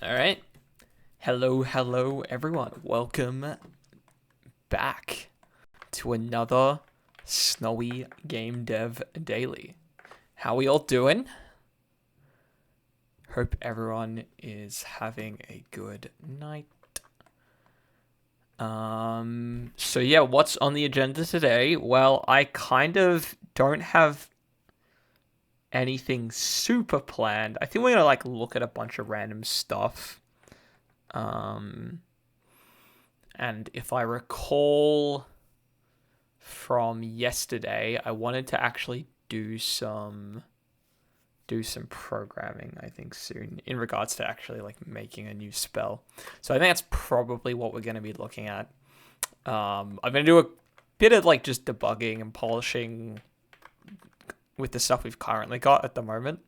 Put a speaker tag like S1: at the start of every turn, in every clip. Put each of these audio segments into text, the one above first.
S1: All right. Hello, everyone. Welcome back to another Snowy Game Dev Daily. How we all doing? Hope everyone is having a good night. So yeah, what's on the agenda today? Well, I kind of don't have anything super planned. I think we're gonna look at a bunch of random stuff. And if I recall from yesterday, I wanted to actually do some programming, I think, soon in regards to actually making a new spell. So I think that's probably what we're going to be looking at. I'm going to do a bit of just debugging and polishing with the stuff we've currently got at the moment.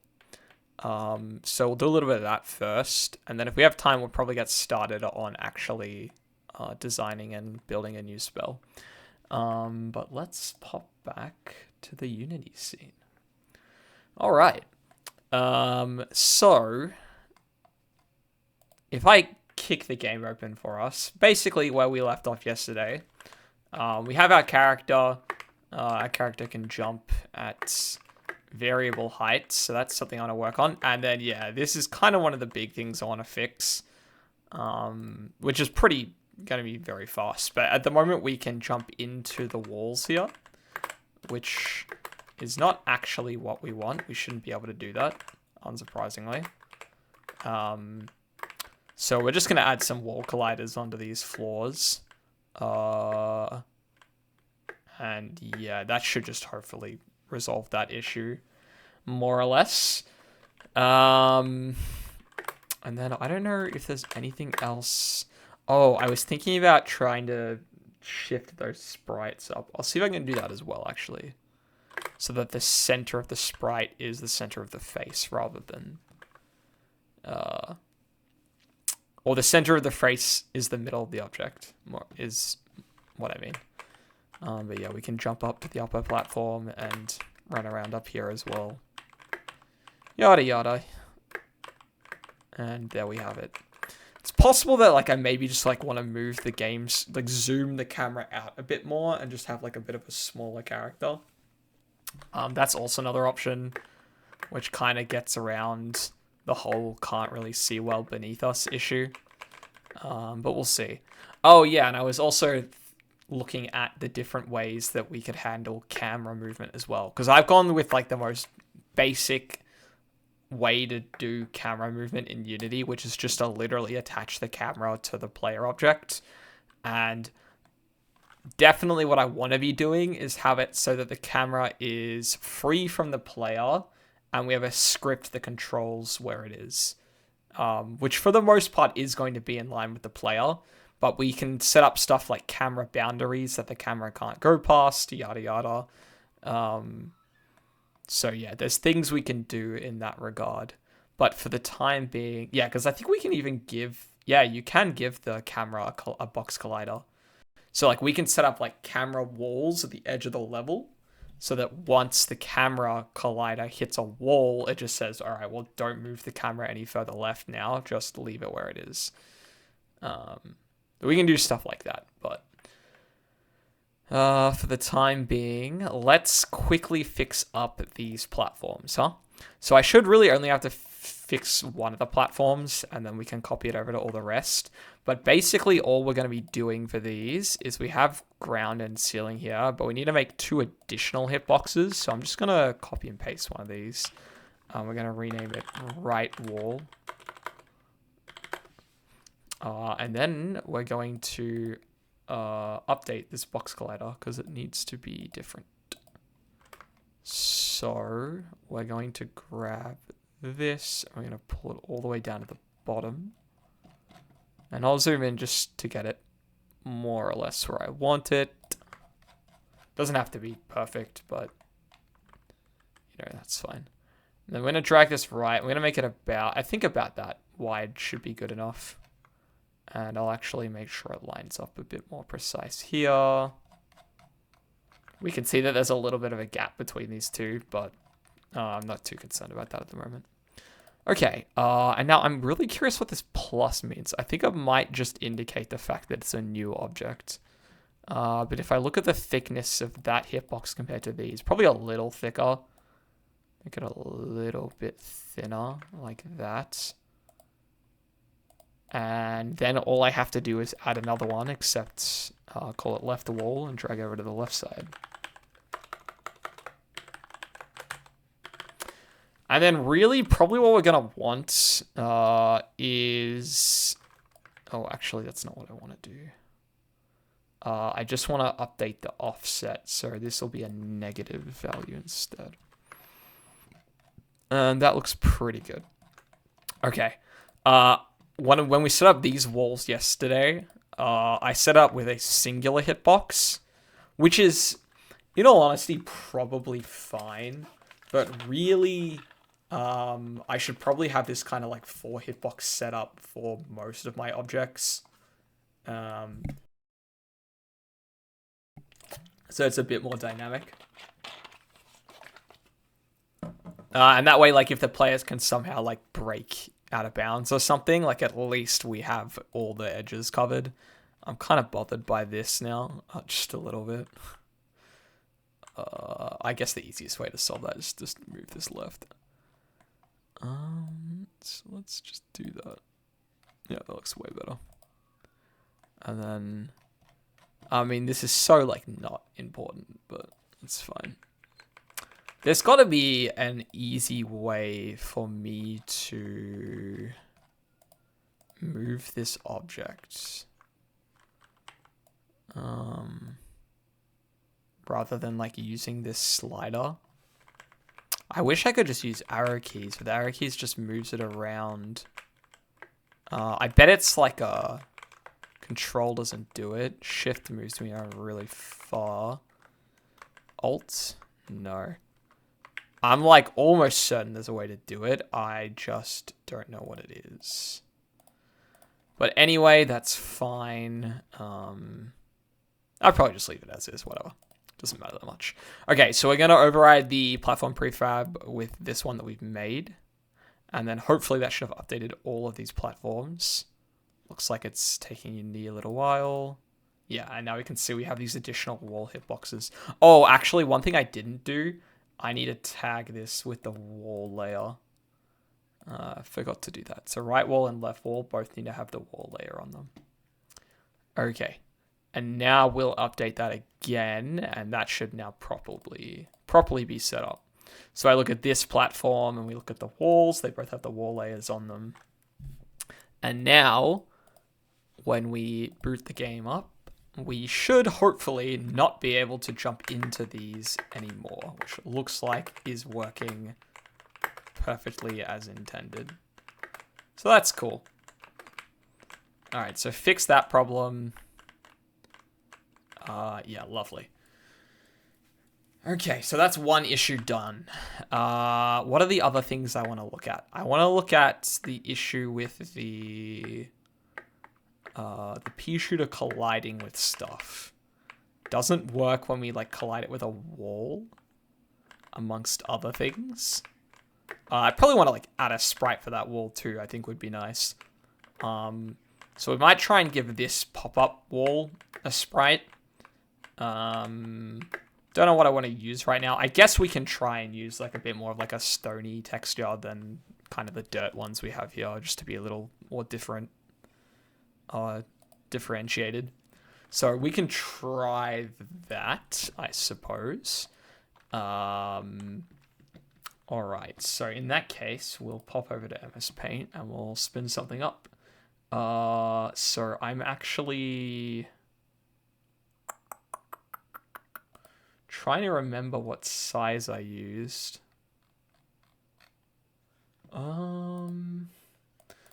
S1: So we'll do a little bit of that first, and then if we have time, we'll probably get started on actually designing and building a new spell. But let's pop back to the Unity scene. All right. So if I kick the game open for us, basically where we left off yesterday, we have our character. Our character can jump at variable heights, so that's something I want to work on. And then, yeah, this is kind of one of the big things I want to fix, which is pretty going to be very fast. But at the moment, we can jump into the walls here, which is not actually what we want. We shouldn't be able to do that, unsurprisingly. So we're just going to add some wall colliders onto these floors. And yeah, that should just hopefully resolve that issue, more or less. And then I don't know if there's anything else. Oh, I was thinking about trying to shift those sprites up. I'll see if I can do that as well, actually, so that the center of the sprite is the center of the face rather than or the center of the face is the middle of the object, more is what I mean. But yeah, we can jump up to the upper platform and run around up here as well. Yada yada. And there we have it. It's possible that I maybe just want to move the games, zoom the camera out a bit more and just have a bit of a smaller character. That's also another option, which kind of gets around the whole can't really see well beneath us issue. But we'll see. Oh yeah, and I was also looking at the different ways that we could handle camera movement as well, because I've gone with the most basic way to do camera movement in Unity, which is just to literally attach the camera to the player object. And definitely what I want to be doing is have it so that the camera is free from the player and we have a script that controls where it is, which for the most part is going to be in line with the player. But we can set up stuff like camera boundaries that the camera can't go past, yada yada. So yeah, there's things we can do in that regard. But for the time being, yeah, because I think we can even give, yeah, you can give the camera a box collider. So we can set up camera walls at the edge of the level, so that once the camera collider hits a wall, it just says, all right, well, don't move the camera any further left now, just leave it where it is. We can do stuff like that, but for the time being, let's quickly fix up these platforms, huh? So I should really only have to fix one of the platforms, and then we can copy it over to all the rest. But basically, all we're going to be doing for these is we have ground and ceiling here, but we need to make 2 additional hitboxes. So I'm just going to copy and paste one of these. We're going to rename it right wall. And then we're going to update this box collider because it needs to be different. So we're going to grab this. We're going to pull it all the way down to the bottom. And I'll zoom in just to get it more or less where I want it. Doesn't have to be perfect, but that's fine. And then we're going to drag this right. We're going to make it I think about that wide should be good enough. And I'll actually make sure it lines up a bit more precise here. We can see that there's a little bit of a gap between these two, but I'm not too concerned about that at the moment. Okay, and now I'm really curious what this plus means. I think it might just indicate the fact that it's a new object. But if I look at the thickness of that hitbox compared to these, probably a little thicker. Make it a little bit thinner, like that. And then all I have to do is add another one, except call it left wall and drag over to the left side. And then really, probably what we're going to want is... Oh, actually, that's not what I want to do. I just want to update the offset, so this will be a negative value instead. And that looks pretty good. Okay. When we set up these walls yesterday, I set up with a singular hitbox, which is, in all honesty, probably fine. But really, I should probably have this kind of like 4 hitbox set up for most of my objects. So it's a bit more dynamic. And that way, like, if the players can somehow, like, break out of bounds or something, like, at least we have all the edges covered. I'm kind of bothered by this now, just a little bit. I guess the easiest way to solve that is just move this left. So let's just do that. Yeah, that looks way better. And then, I mean, this is so, like, not important, but it's fine. There's got to be an easy way for me to move this object. Rather than like using this slider. I wish I could just use arrow keys, but the arrow keys just moves it around. I bet it's like a control doesn't do it. Shift moves me around really far. Alt? No. I'm like almost certain there's a way to do it. I just don't know what it is. But anyway, that's fine. I'll probably just leave it as is, whatever. Doesn't matter that much. Okay, so we're going to override the platform prefab with this one that we've made. And then hopefully that should have updated all of these platforms. Looks like it's taking a little while. Yeah, and now we can see we have these additional wall hitboxes. Oh, actually, one thing I didn't do, I need to tag this with the wall layer. I forgot to do that. So right wall and left wall both need to have the wall layer on them. Okay. And now we'll update that again, and that should now properly be set up. So I look at this platform and we look at the walls. They both have the wall layers on them. And now, when we boot the game up, we should hopefully not be able to jump into these anymore, which looks like is working perfectly as intended. So that's cool. All right, so fix that problem. Yeah, lovely. Okay, so that's one issue done. What are the other things I want to look at? I want to look at the issue with the pea shooter colliding with stuff. Doesn't work when we like collide it with a wall, amongst other things. I probably want to like add a sprite for that wall too. I think would be nice. So we might try and give this pop-up wall a sprite. Don't know what I want to use right now. I guess we can try and use like a bit more of like a stony texture than kind of the dirt ones we have here, just to be a little more differentiated. So we can try that, I suppose. All right, so in that case, we'll pop over to MS Paint and we'll spin something up. So I'm actually trying to remember what size I used.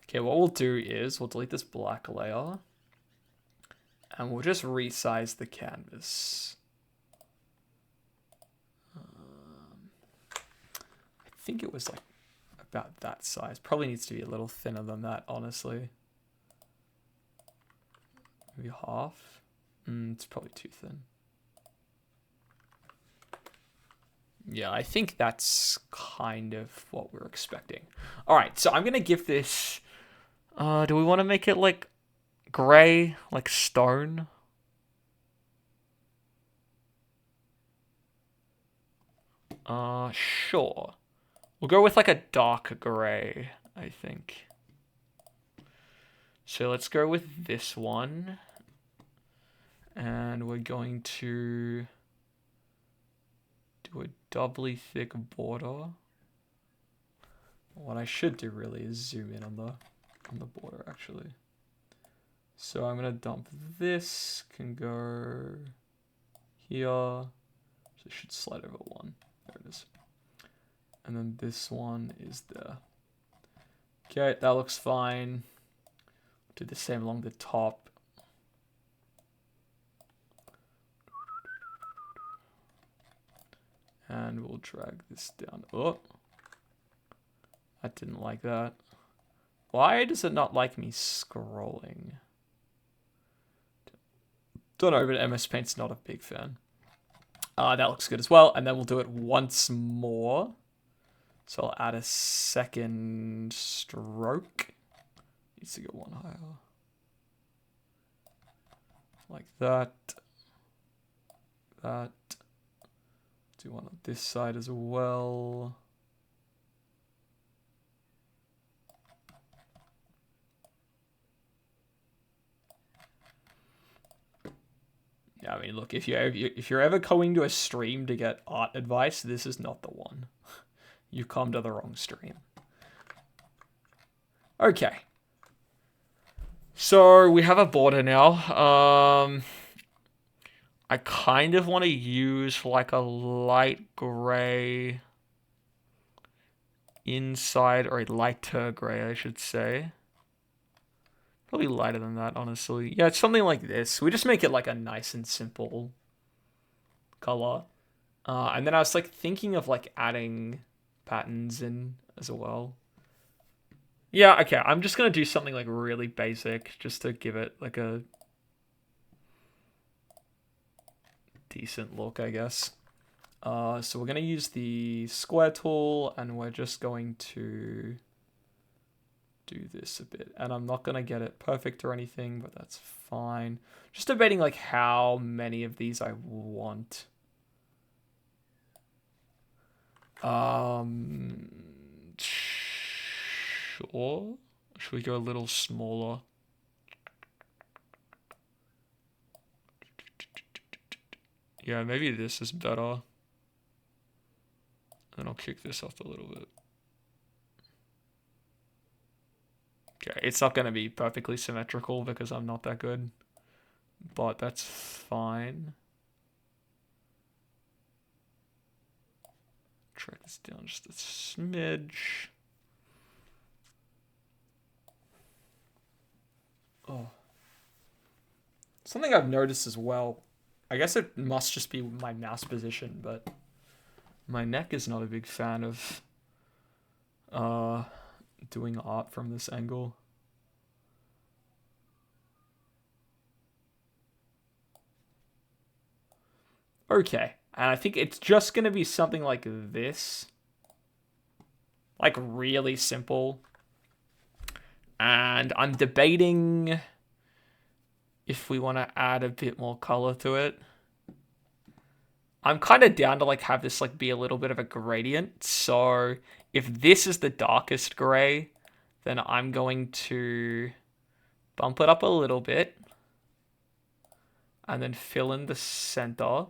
S1: Okay, what we'll do is we'll delete this black layer and we'll just resize the canvas. I think it was like about that size. Probably needs to be a little thinner than that, honestly. Maybe half. It's probably too thin. Yeah, I think that's kind of what we're expecting. All right, so I'm going to give this... do we want to make it like gray, like stone? Sure. We'll go with like a dark gray, I think. So let's go with this one. And we're going to do a doubly thick border. What I should do really is zoom in on the border actually. So I'm gonna dump this, can go here. So it should slide over one. There it is. And then this one is there. Okay, that looks fine. Do the same along the top. And we'll drag this down. Oh, I didn't like that. Why does it not like me scrolling? Don't know, but MS Paint's not a big fan. That looks good as well. And then we'll do it once more. So I'll add a second stroke. Needs to go one higher. Like that. That. Do one on this side as well. Yeah, I mean, look, if you're ever going to a stream to get art advice, this is not the one. You've come to the wrong stream. Okay. So we have a border now. I kind of want to use like a light gray inside, or a lighter gray, I should say. Probably lighter than that, honestly. Yeah, it's something like this. We just make it like a nice and simple color. And then I was like thinking of like adding patterns in as well. Yeah, okay. I'm just going to do something like really basic just to give it like a decent look, I guess. So we're going to use the square tool and we're just going to do this a bit. And I'm not going to get it perfect or anything, but that's fine. Just debating like how many of these I want. Sure. Should we go a little smaller? Yeah, maybe this is better. And I'll kick this off a little bit. Okay, it's not going to be perfectly symmetrical because I'm not that good. But that's fine. Drag this down just a smidge. Oh. Something I've noticed as well. I guess it must just be my mouse position, but my neck is not a big fan of doing art from this angle. Okay, and I think it's just going to be something like this. Like really simple. And I'm debating if we want to add a bit more color to it. I'm kind of down to like have this like be a little bit of a gradient. So if this is the darkest gray, then I'm going to bump it up a little bit and then fill in the center.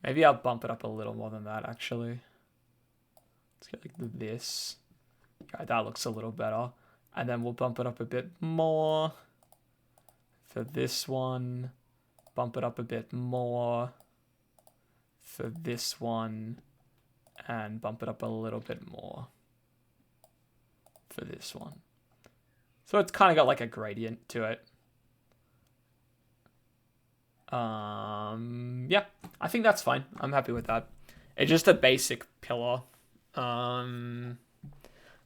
S1: Maybe I'll bump it up a little more than that actually. Let's get like this. Okay, that looks a little better. And then we'll bump it up a bit more for this one. Bump it up a bit more for this one. And bump it up a little bit more for this one. So it's kind of got like a gradient to it. Yeah, I think that's fine. I'm happy with that. It's just a basic pillar.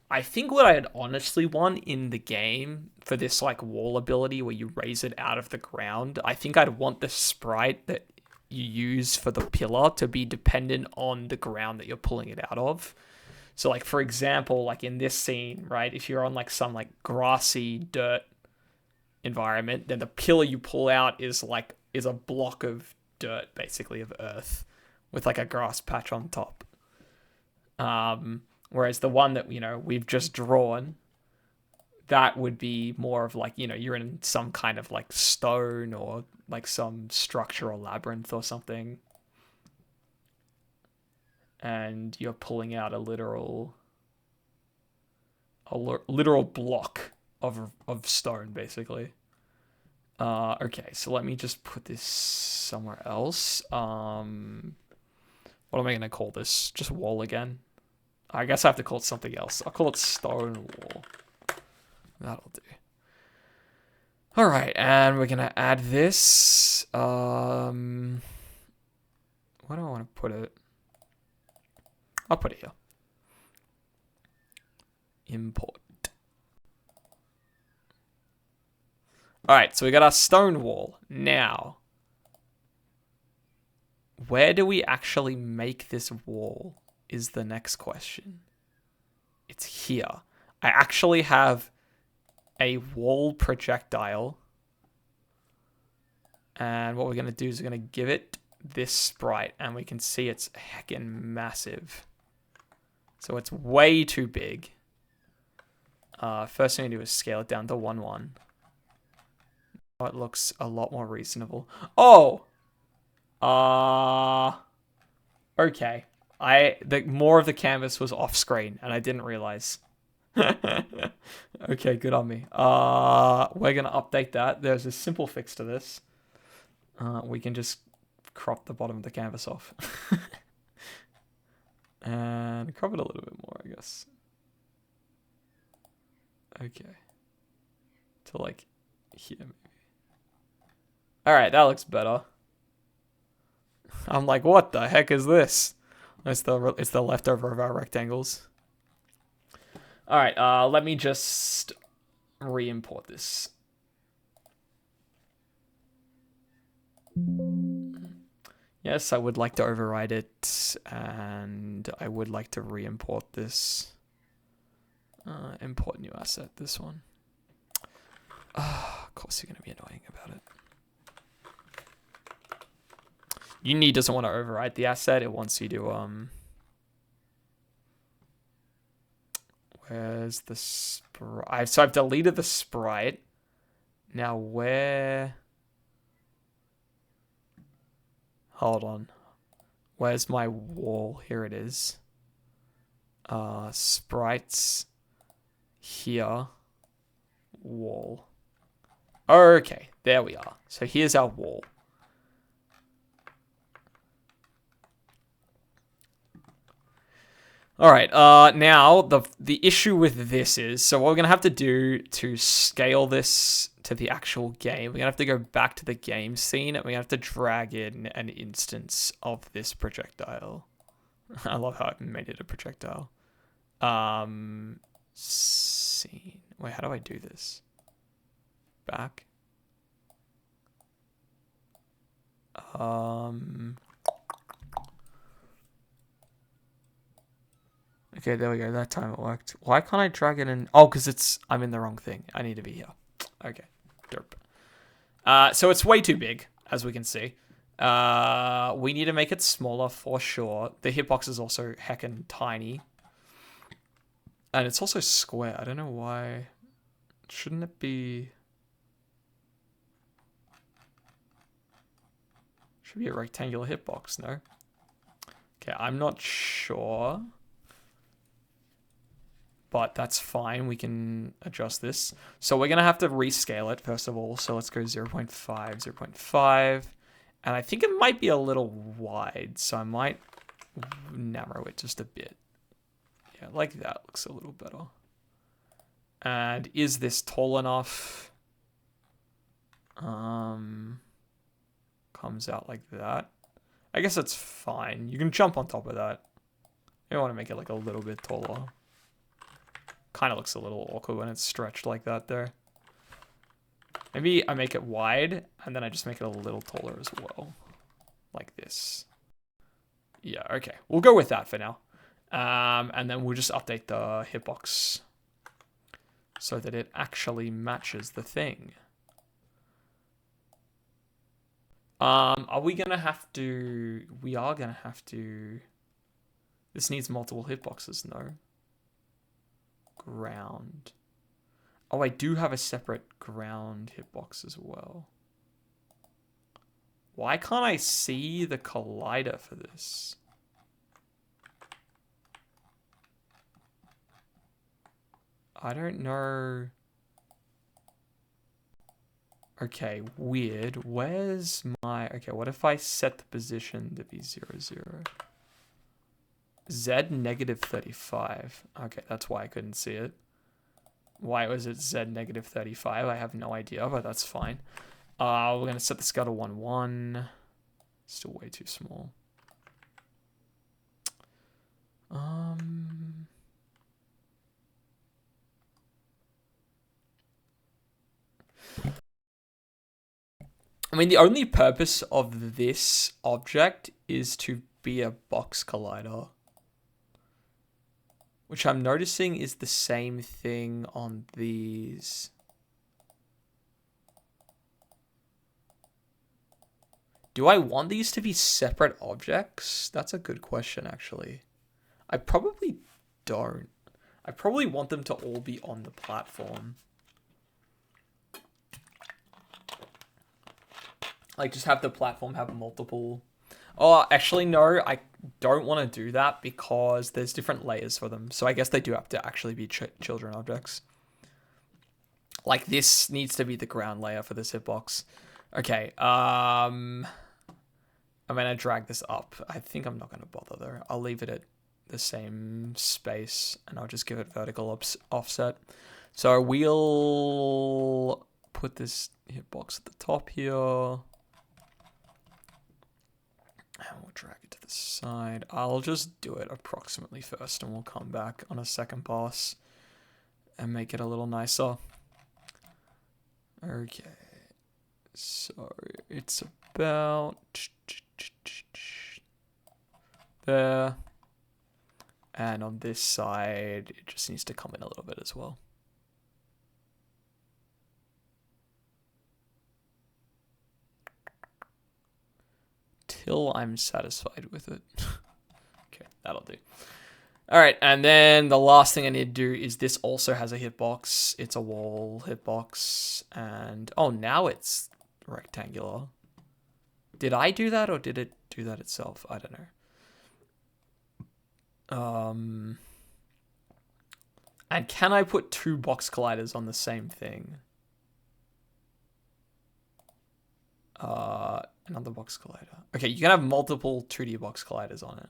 S1: I think what I'd honestly want in the game for this like wall ability where you raise it out of the ground, I think I'd want the sprite that you use for the pillar to be dependent on the ground that you're pulling it out of. So like, for example, like in this scene, right, if you're on like some like grassy dirt environment, then the pillar you pull out is a block of dirt, basically, of earth with like a grass patch on top. Whereas the one that, we've just drawn, that would be more of like, you're in some kind of like stone or like some structural labyrinth or something. And you're pulling out a literal block of stone, basically. Okay, so let me just put this somewhere else. What am I going to call this? Just wall again? I guess I have to call it something else. I'll call it stone wall. That'll do. Alright, and we're going to add this. Where do I want to put it? I'll put it here. Import. Alright, so we got our stone wall. Now, where do we actually make this wall is the next question. It's here. I actually have a wall projectile. And what we're going to do is we're going to give it this sprite. And we can see it's heckin' massive. So it's way too big. First thing to do is scale it down to 1:1. It looks a lot more reasonable. Oh! Okay. More of the canvas was off screen and I didn't realize. Okay, good on me. We're gonna update that. There's a simple fix to this. We can just crop the bottom of the canvas off. And crop it a little bit more, I guess. Okay. To like here maybe. Alright, that looks better. I'm like, what the heck is this? It's the leftover of our rectangles. Alright, let me just re-import this. Yes, I would like to override it, and I would like to re-import this. Import new asset, this one. Of course you're going to be annoying about it. Unity doesn't want to override the asset. It wants you to, where's the sprite? So I've deleted the sprite. Now where? Hold on. Where's my wall? Here it is. Sprites. Here. Wall. Okay, there we are. So here's our wall. Alright, now the issue with this is, so what we're going to have to do to scale this to the actual game, we're going to have to go back to the game scene, and we're going to have to drag in an instance of this projectile. I love how I made it a projectile. Scene. Wait, how do I do this? Back. Okay, there we go. That time it worked. Why can't I drag it in? Oh, because I'm in the wrong thing. I need to be here. Okay. Derp. So it's way too big, as we can see. We need to make it smaller for sure. The hitbox is also heckin' tiny. And it's also square. I don't know why. Shouldn't it be... Should be a rectangular hitbox, no? Okay, I'm not sure. But that's fine. We can adjust this. So we're going to have to rescale it, first of all. So let's go 0.5, 0.5. And I think it might be a little wide. So I might narrow it just a bit. Yeah, like that looks a little better. And is this tall enough? Comes out like that. I guess that's fine. You can jump on top of that. You want to make it like a little bit taller. Kind of looks a little awkward when it's stretched like that there. Maybe I make it wide, and then I just make it a little taller as well. like this. Yeah, okay. We'll go with that for now. And then we'll just update the hitbox so that it actually matches the thing. Are we gonna have to... We are gonna have to... This needs multiple hitboxes, no? Ground. Oh, I do have a separate ground hitbox as well. Why can't I see the collider for this? I don't know. Okay, weird. Where's my... Okay, what if I set the position to be 0, 0? Z negative 35. Okay, that's why I couldn't see it. Why was it Z negative 35? I have no idea, but that's fine. We're going to set the scale to 1, 1. Still way too small. I mean, the only purpose of this object is to be a box collider, which I'm noticing is the same thing on these. Do I want these to be separate objects? That's a good question, actually. I probably don't. I probably want them to all be on the platform. Like, just have the platform have multiple... Oh, actually, no, I don't want to do that because there's different layers for them. So I guess they do have to actually be children objects. Like, this needs to be the ground layer for this hitbox. Okay, I'm going to drag this up. I think I'm not going to bother, though. I'll leave it at the same space, and I'll just give it vertical offset. So we'll put this hitbox at the top here. And we'll drag it to the side. I'll just do it approximately first, and we'll come back on a second pass and make it a little nicer. Okay. So it's about there. And on this side, it just needs to come in a little bit as well. Till I'm satisfied with it. Okay, that'll do. All right, and then the last thing I need to do is this also has a hitbox. It's a wall hitbox, and oh, now it's rectangular. Did I do that, or did it do that itself? I don't know. And can I put 2 box colliders on the same thing? Another box collider. Okay, you can have multiple 2D box colliders on it.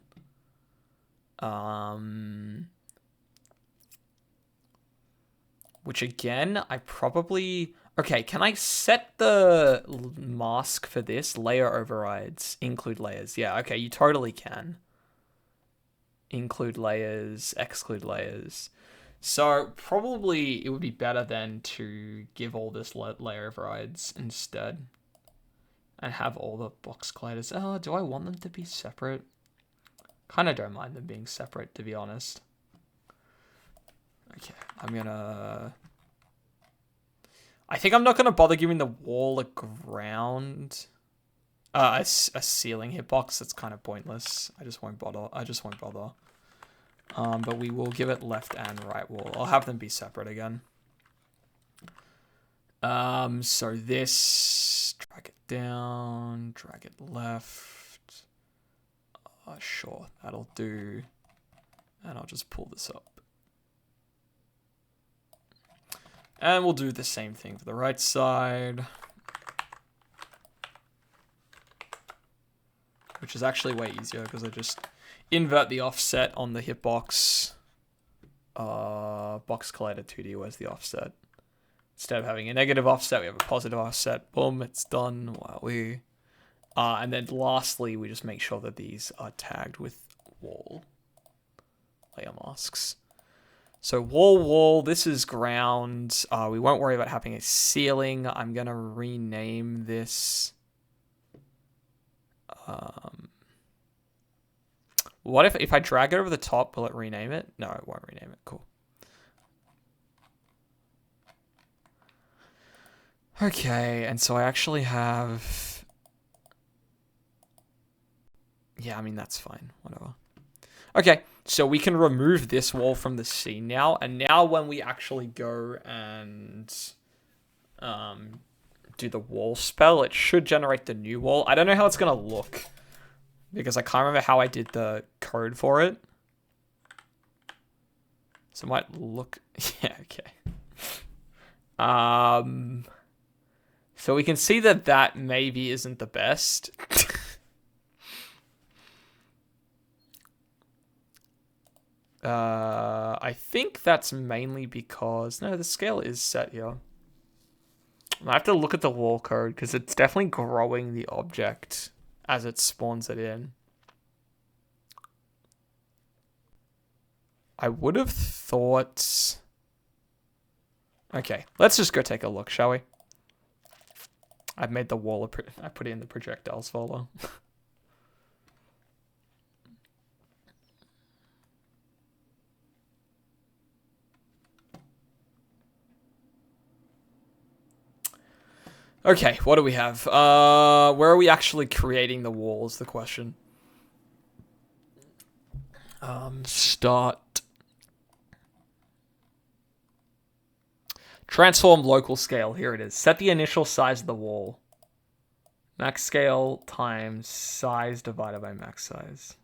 S1: Which again, I probably... Okay, can I set the mask for this? Layer overrides. Include layers. Yeah, okay, you totally can. Include layers, exclude layers. So probably it would be better then to give all this layer overrides instead. And have all the box colliders. Oh, do I want them to be separate? Kind of don't mind them being separate, to be honest. Okay, I'm gonna... I think I'm not gonna bother giving the wall a ground. A ceiling hitbox. That's kind of pointless. I just won't bother. But we will give it left and right wall. I'll have them be separate again. So this, drag it down, drag it left. Sure, that'll do. And I'll just pull this up. And we'll do the same thing for the right side. Which is actually way easier because I just invert the offset on the hitbox. Box collider 2D, where's the offset? Instead of having a negative offset, we have a positive offset. Boom, it's done. While we... and then lastly, we just make sure that these are tagged with wall layer masks. So wall, this is ground. We won't worry about having a ceiling. I'm going to rename this What if I drag it over the top, will it rename it? No, it won't rename it. Cool. Okay, and so I actually have... Yeah, I mean, that's fine. Whatever. Okay, so we can remove this wall from the scene now. And now when we actually go and do the wall spell, it should generate the new wall. I don't know how it's going to look, because I can't remember how I did the code for it. So it might look... Yeah, okay. So we can see that that maybe isn't the best. I think that's mainly because... No, the scale is set here. I have to look at the wall code, because it's definitely growing the object as it spawns it in. I would have thought... Okay, let's just go take a look, shall we? I've made the wall... I put it in the projectiles folder. Okay, what do we have? Where are we actually creating the wall is the question. Start. Transform local scale. Here it is. Set the initial size of the wall. Max scale times size divided by max size.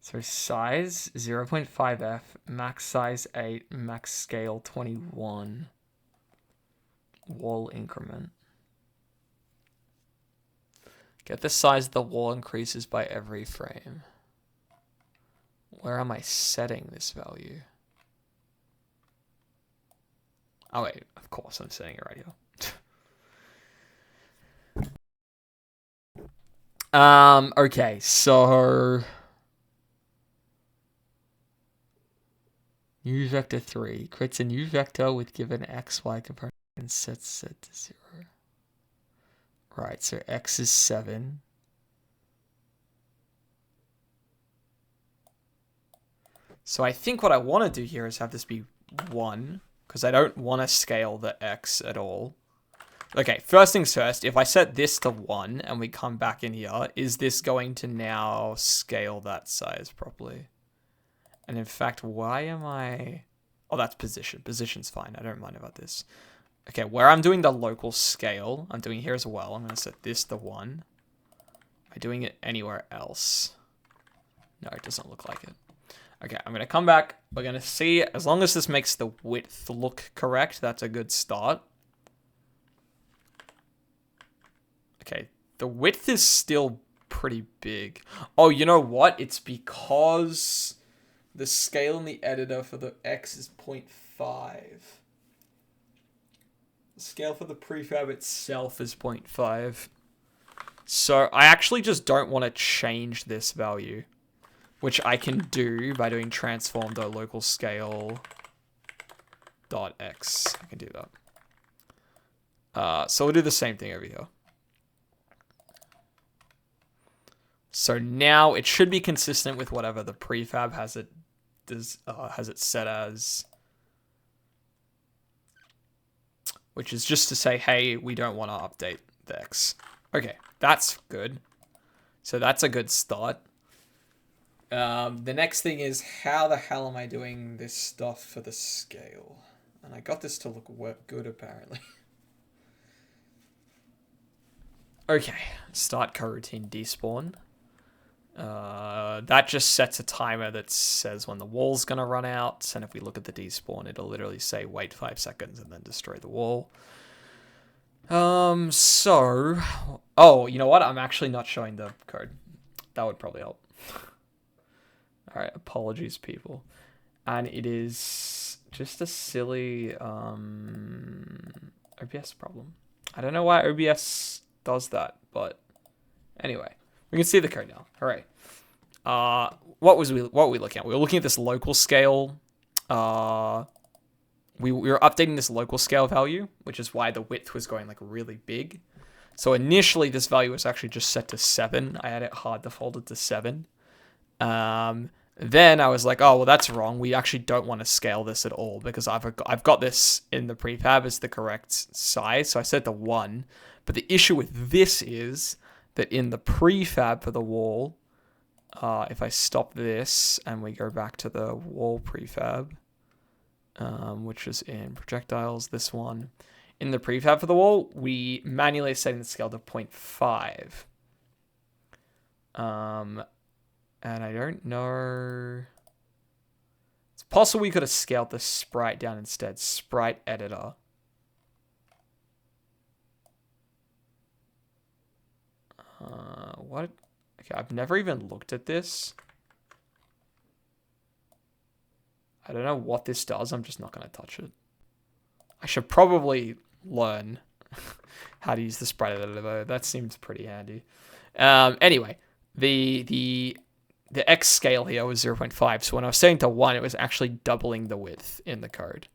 S1: So size 0.5f, max size 8, max scale 21. Wall increment. Get the size of the wall increases by every frame. Where am I setting this value? Oh wait, of course I'm setting it right here. Okay, so... New vector 3 creates a new vector with given x, y component and sets it to 0. Right, so x is 7. So I think what I want to do here is have this be 1, because I don't want to scale the x at all. Okay, first things first, if I set this to 1 and we come back in here, is this going to now scale that size properly? And in fact, why am I... Oh, that's position. Position's fine. I don't mind about this. Okay, where I'm doing the local scale, I'm doing here as well. I'm going to set this to 1. Am I doing it anywhere else? No, it doesn't look like it. Okay, I'm going to come back. We're going to see, as long as this makes the width look correct, that's a good start. Okay, the width is still pretty big. Oh, you know what? It's because... The scale in the editor for the X is 0.5. The scale for the prefab itself is 0.5. So I actually just don't want to change this value, which I can do by doing transform.localscale.x. I can do that. So we'll do the same thing over here. So now it should be consistent with whatever the prefab has it set as, which is just to say, hey, we don't want to update the X. Okay, that's good. So that's a good start. The next thing is, how the hell am I doing this stuff for the scale? And I got this to look good, apparently. Okay, start coroutine despawn. That just sets a timer that says when the wall's gonna run out, and if we look at the despawn, it'll literally say wait 5 seconds and then destroy the wall. So... Oh, you know what? I'm actually not showing the code. That would probably help. Alright, apologies, people. And it is just a silly, OBS problem. I don't know why OBS does that, but anyway. We can see the code now. Hooray. What were we looking at? We were looking at this local scale we were updating this local scale value, which is why the width was going like really big. So initially this value was actually just set to 7. I had it hard defaulted to 7. Then I was like, oh, well, that's wrong. We actually don't want to scale this at all because I've got this in the prefab as the correct size. So I set the 1. But the issue with this is that in the prefab for the wall, if I stop this and we go back to the wall prefab, which is in projectiles, this one. In the prefab for the wall, we manually setting the scale to 0.5. And I don't know. It's possible we could have scaled the sprite down instead. Sprite editor. What? Okay, I've never even looked at this. I don't know what this does. I'm just not going to touch it. I should probably learn how to use the sprite editor though. That seems pretty handy. Anyway, the X scale here was 0.5. So when I was setting to 1, it was actually doubling the width in the code.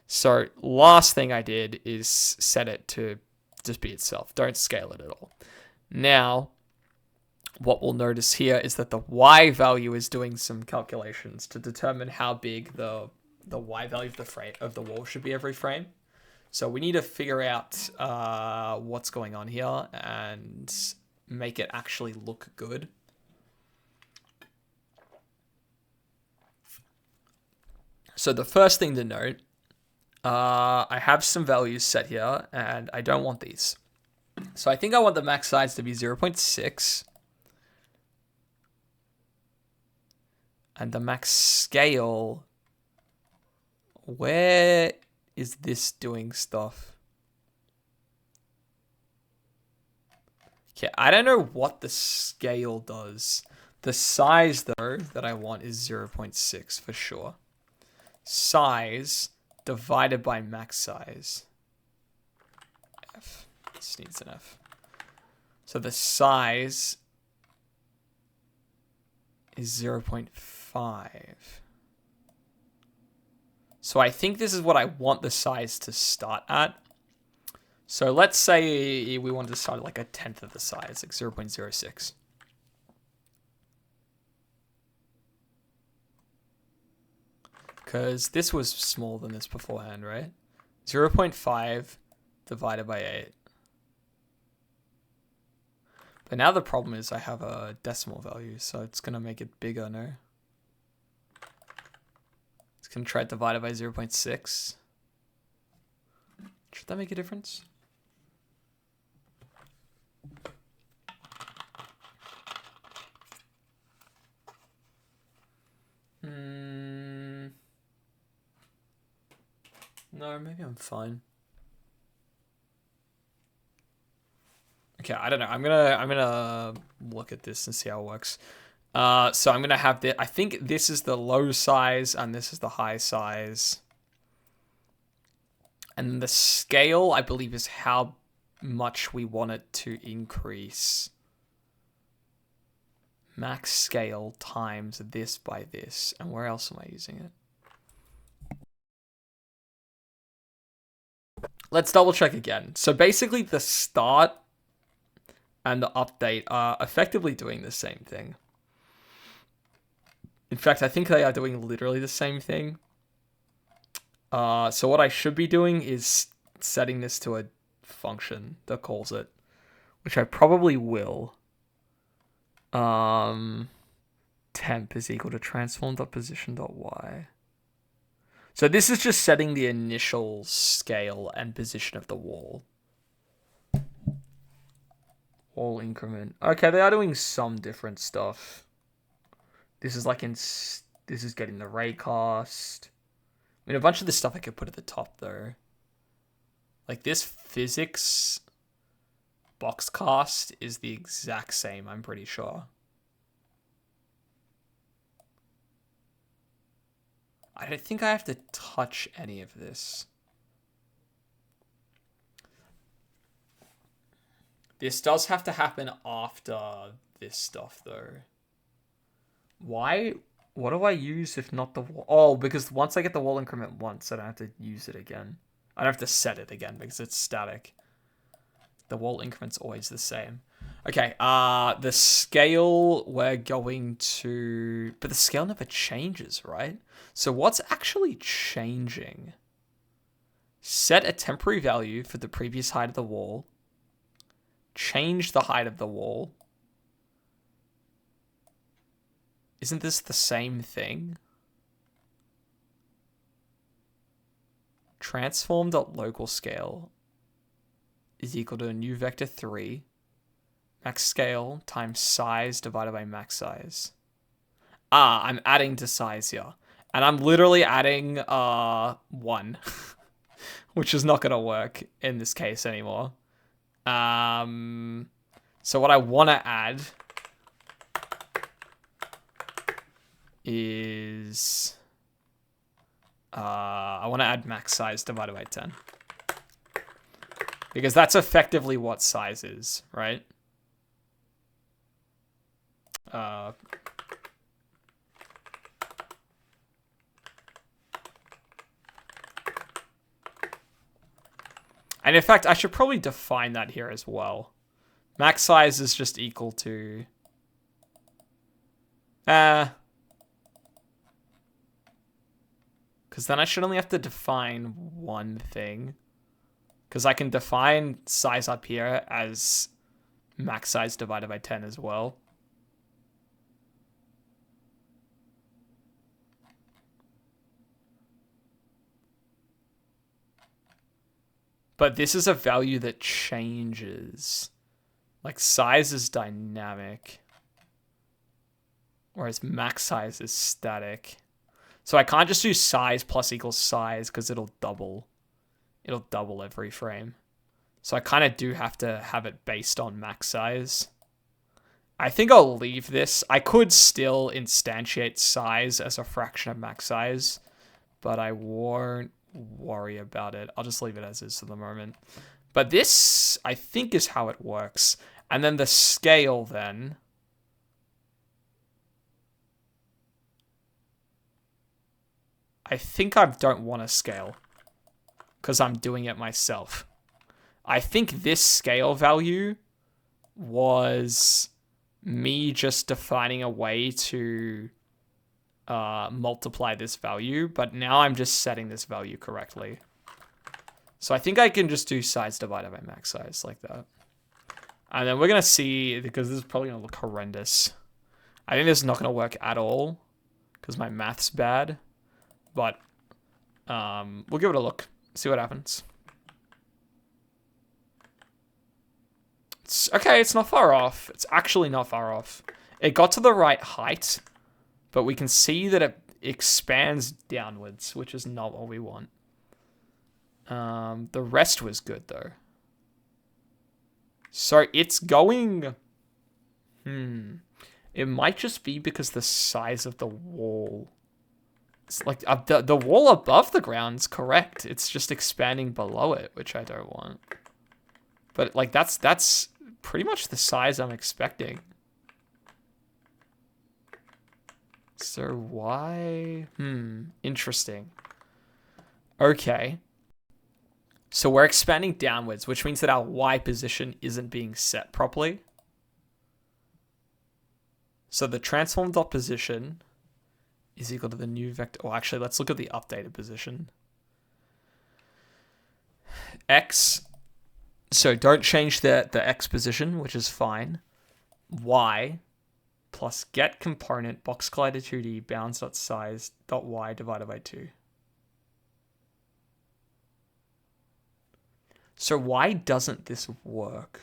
S1: So last thing I did is set it to just be itself. Don't scale it at all. Now, what we'll notice here is that the Y value is doing some calculations to determine how big the Y value of the wall should be every frame. So we need to figure out what's going on here and make it actually look good. So the first thing to note, I have some values set here and I don't want these. So I think I want the max size to be 0.6. And the max scale, where is this doing stuff? Okay, I don't know what the scale does. The size, though, that I want is 0.6 for sure. Size divided by max size. F. This needs an F. So the size is 0.5. So I think this is what I want the size to start at. So let's say we want to start at like 1/10 of the size, like 0.06. Because this was smaller than this beforehand, right? 0.5 divided by 8. But now the problem is I have a decimal value, so it's going to make it bigger, no? It's going to try to divide it by 0.6. Should that make a difference? No, maybe I'm fine. Okay, I don't know. I'm gonna look at this and see how it works. So I'm gonna have the. I think this is the low size and this is the high size. And the scale, I believe, is how much we want it to increase. Max scale times this by this. And where else am I using it? Let's double check again. So basically the start and the update are effectively doing the same thing. In fact, I think they are doing literally the same thing. So what I should be doing is setting this to a function that calls it, which I probably will. Temp is equal to transform.position.y. So this is just setting the initial scale and position of the wall. Wall increment. Okay, they are doing some different stuff. This is like this is getting the raycast. I mean, a bunch of this stuff I could put at the top though. Like this physics box cast is the exact same, I'm pretty sure. I don't think I have to touch any of this. This does have to happen after this stuff though. Why What do I use if not the wall? Oh, because once I get the wall increment once, I don't have to use it again. I don't have to set it again because it's static. The wall increment's always the same. Okay, the scale we're going to... But the scale never changes, right? So what's actually changing? Set a temporary value for the previous height of the wall. Change the height of the wall. Isn't this the same thing? Transform.local scale is equal to a new vector 3 max scale times size divided by max size. I'm adding to size here. And I'm literally adding 1, which is not going to work in this case anymore. So what I want to add is... I want to add max size divided by 10. Because that's effectively what size is, right? And in fact, I should probably define that here as well. Max size is just equal to... Because then I should only have to define one thing. Because I can define size up here as max size divided by 10 as well. But this is a value that changes. Like size is dynamic. Whereas max size is static. So I can't just do size plus equals size because it'll double. It'll double every frame. So I kind of do have to have it based on max size. I think I'll leave this. I could still instantiate size as a fraction of max size, but I won't worry about it. I'll just leave it as is for the moment. But this, I think, is how it works. And then the scale then... I think I don't want to scale because I'm doing it myself. I think this scale value was me just defining a way to multiply this value, but now I'm just setting this value correctly. So I think I can just do size divided by max size like that. And then we're going to see, because this is probably going to look horrendous. I think this is not going to work at all because my math's bad. But we'll give it a look, see what happens. It's not far off. It's actually not far off. It got to the right height, but we can see that it expands downwards, which is not what we want. The rest was good, though. So it's going... It might just be because the size of the wall... It's like the wall above the ground's correct. It's just expanding below it, which I don't want. But like that's pretty much the size I'm expecting. So why? Interesting. Okay. So we're expanding downwards, which means that our Y position isn't being set properly. So the transformed dot position is equal to the new vector. Oh, actually, let's look at the updated position. X. So don't change the X position, which is fine. Y plus get component box collider 2D bounds.size.y divided by 2. So why doesn't this work?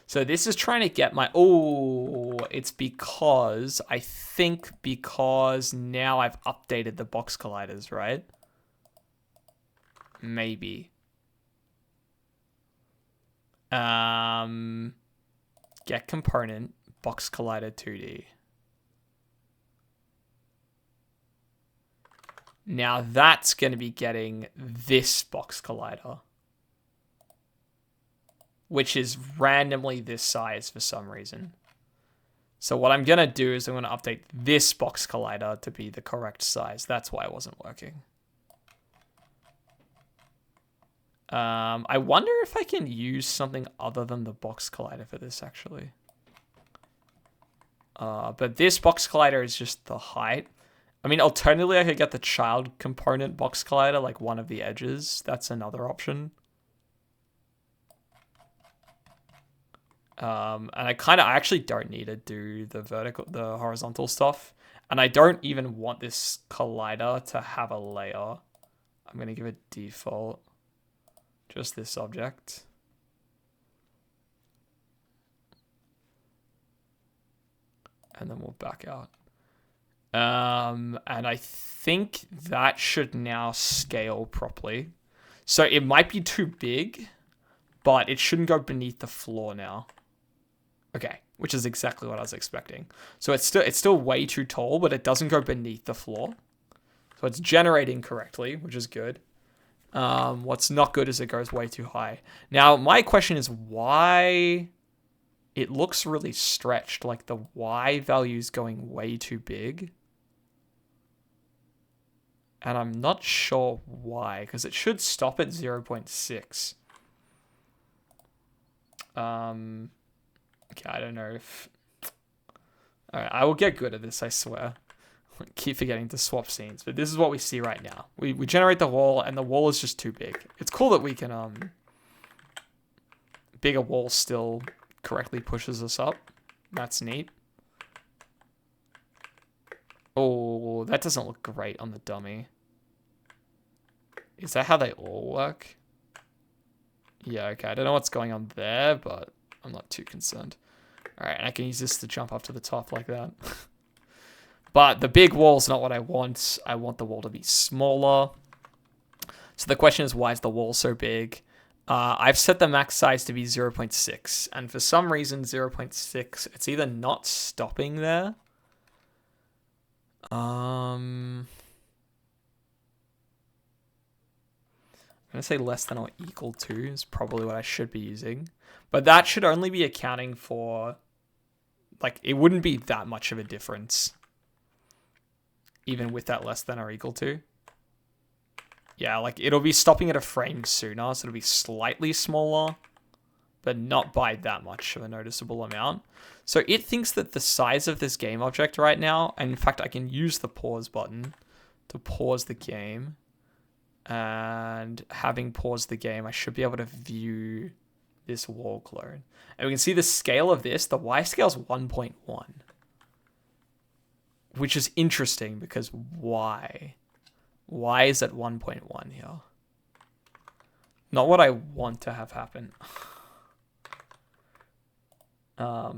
S1: So this is trying to get my... Oh, it's because... I think because now I've updated the box colliders, right? Maybe. Get component, box collider 2D. Now that's going to be getting this box collider. which is randomly this size for some reason. So what I'm going to do is I'm going to update this box collider to be the correct size. That's why it wasn't working. I wonder if I can use something other than the box collider for this, actually. But this box collider is just the height. I mean, alternatively, I could get the child component box collider, like one of the edges. That's another option. And I actually don't need to do the horizontal stuff. And I don't even want this collider to have a layer. I'm going to give it default. Just this object. And then we'll back out. And I think that should now scale properly. So it might be too big, but it shouldn't go beneath the floor now. Okay, which is exactly what I was expecting. So it's still way too tall, but it doesn't go beneath the floor. So it's generating correctly, which is good. What's not good is it goes way too high. Now, my question is why it looks really stretched, like the Y value is going way too big. And I'm not sure why, because it should stop at 0.6. Okay, I don't know if... Alright, I will get good at this, I swear. I keep forgetting to swap scenes, but this is what we see right now. We generate the wall, and the wall is just too big. It's cool that we can, bigger wall still correctly pushes us up. That's neat. Oh, that doesn't look great on the dummy. Is that how they all work? Yeah, okay. I don't know what's going on there, but I'm not too concerned. Alright, and I can use this to jump up to the top like that. But the big wall's not what I want. I want the wall to be smaller. So the question is, why is the wall so big? I've set the max size to be 0.6. And for some reason, 0.6, it's either not stopping there. I'm going to say less than or equal to is probably what I should be using. But that should only be accounting for... Like, it wouldn't be that much of a difference. Even with that less than or equal to. Yeah, like, it'll be stopping at a frame sooner, so it'll be slightly smaller, but not by that much of a noticeable amount. So it thinks that the size of this game object right now, and in fact, I can use the pause button to pause the game. And having paused the game, I should be able to view this wall clone. And we can see the scale of this, the Y scale is 1.1. Which is interesting because why? Why is at 1.1 here? Not what I want to have happen. Yeah,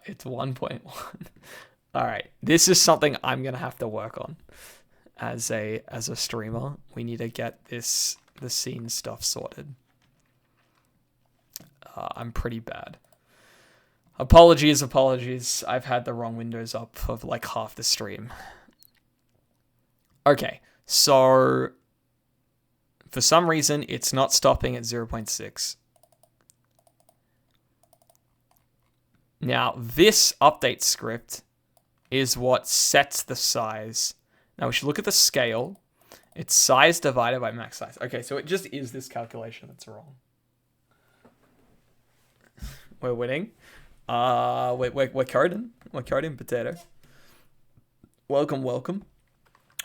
S1: it's 1.1. All right, this is something I'm gonna have to work on as a streamer. We need to get the scene stuff sorted. I'm pretty bad. Apologies. I've had the wrong windows up of like half the stream. Okay, so for some reason, it's not stopping at 0.6. Now, this update script is what sets the size. Now, we should look at the scale. It's size divided by max size. Okay, so it just is this calculation that's wrong. We're winning. We're coding. We're coding, potato. Welcome.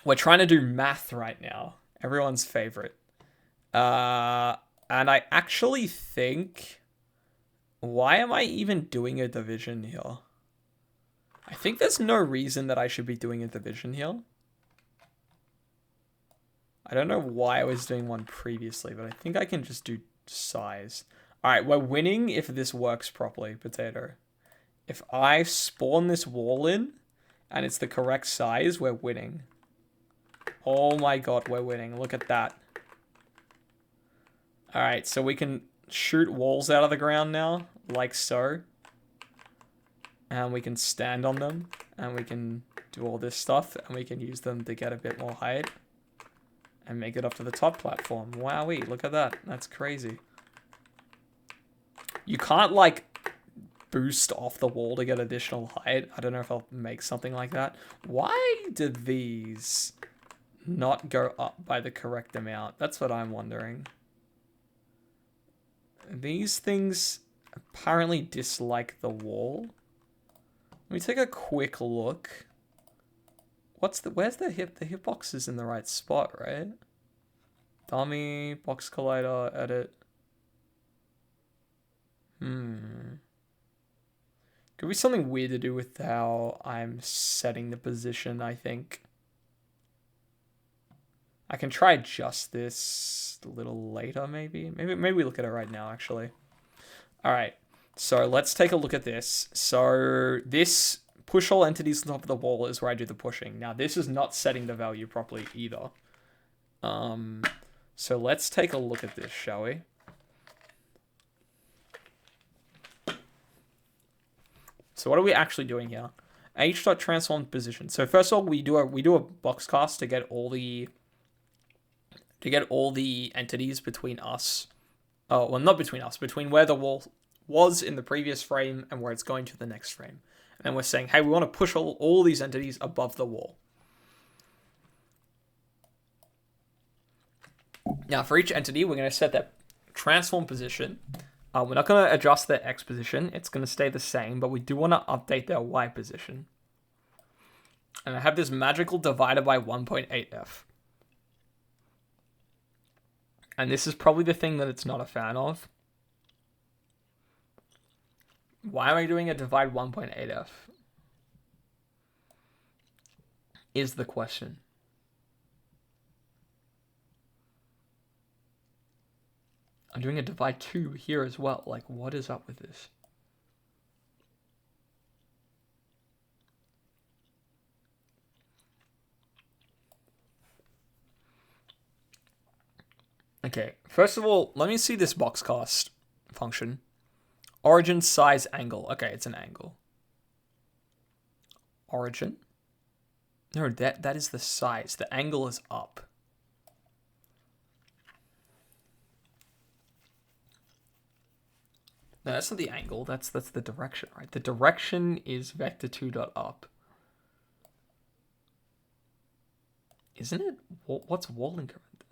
S1: We're trying to do math right now. Everyone's favorite. And I actually think... Why am I even doing a division here? I think there's no reason that I should be doing a division here. I don't know why I was doing one previously, but I think I can just do size. Alright, we're winning if this works properly, potato. If I spawn this wall in, and it's the correct size, we're winning. Oh my god, we're winning. Look at that. Alright, so we can shoot walls out of the ground now, like so. And we can stand on them, and we can do all this stuff, and we can use them to get a bit more height. And make it up to the top platform. Wowee, look at that. That's crazy. You can't like boost off the wall to get additional height. I don't know if I'll make something like that. Why do these not go up by the correct amount? That's what I'm wondering. These things apparently dislike the wall. Let me take a quick look. Where's the hip? The hitbox is in the right spot, right? Dummy, box collider, edit. Could be something weird to do with how I'm setting the position, I think. I can try adjust this a little later, maybe. Maybe we look at it right now, actually. All right, so let's take a look at this. So this push all entities on top of the wall is where I do the pushing. Now, this is not setting the value properly either. So let's take a look at this, shall we? So what are we actually doing here? H.transform position. So first of all, we do a box cast to get all the entities between us. Oh, well, not between us, between where the wall was in the previous frame and where it's going to the next frame. And then we're saying, hey, we want to push all these entities above the wall. Now, for each entity, we're going to set that transform position. We're not going to adjust their X position. It's going to stay the same, but we do want to update their Y position. And I have this magical divided by 1.8f. And this is probably the thing that it's not a fan of. Why am I doing a divide 1.8f? Is the question. I'm doing a divide 2 here as well. Like, what is up with this? Okay, first of all, let me see this box cast function. Origin, size, angle. Okay, it's an angle. Origin. No, that is the size. The angle is up. No, that's not the angle. That's the direction, right? The direction is vector2.up. Isn't it? What's wall increment?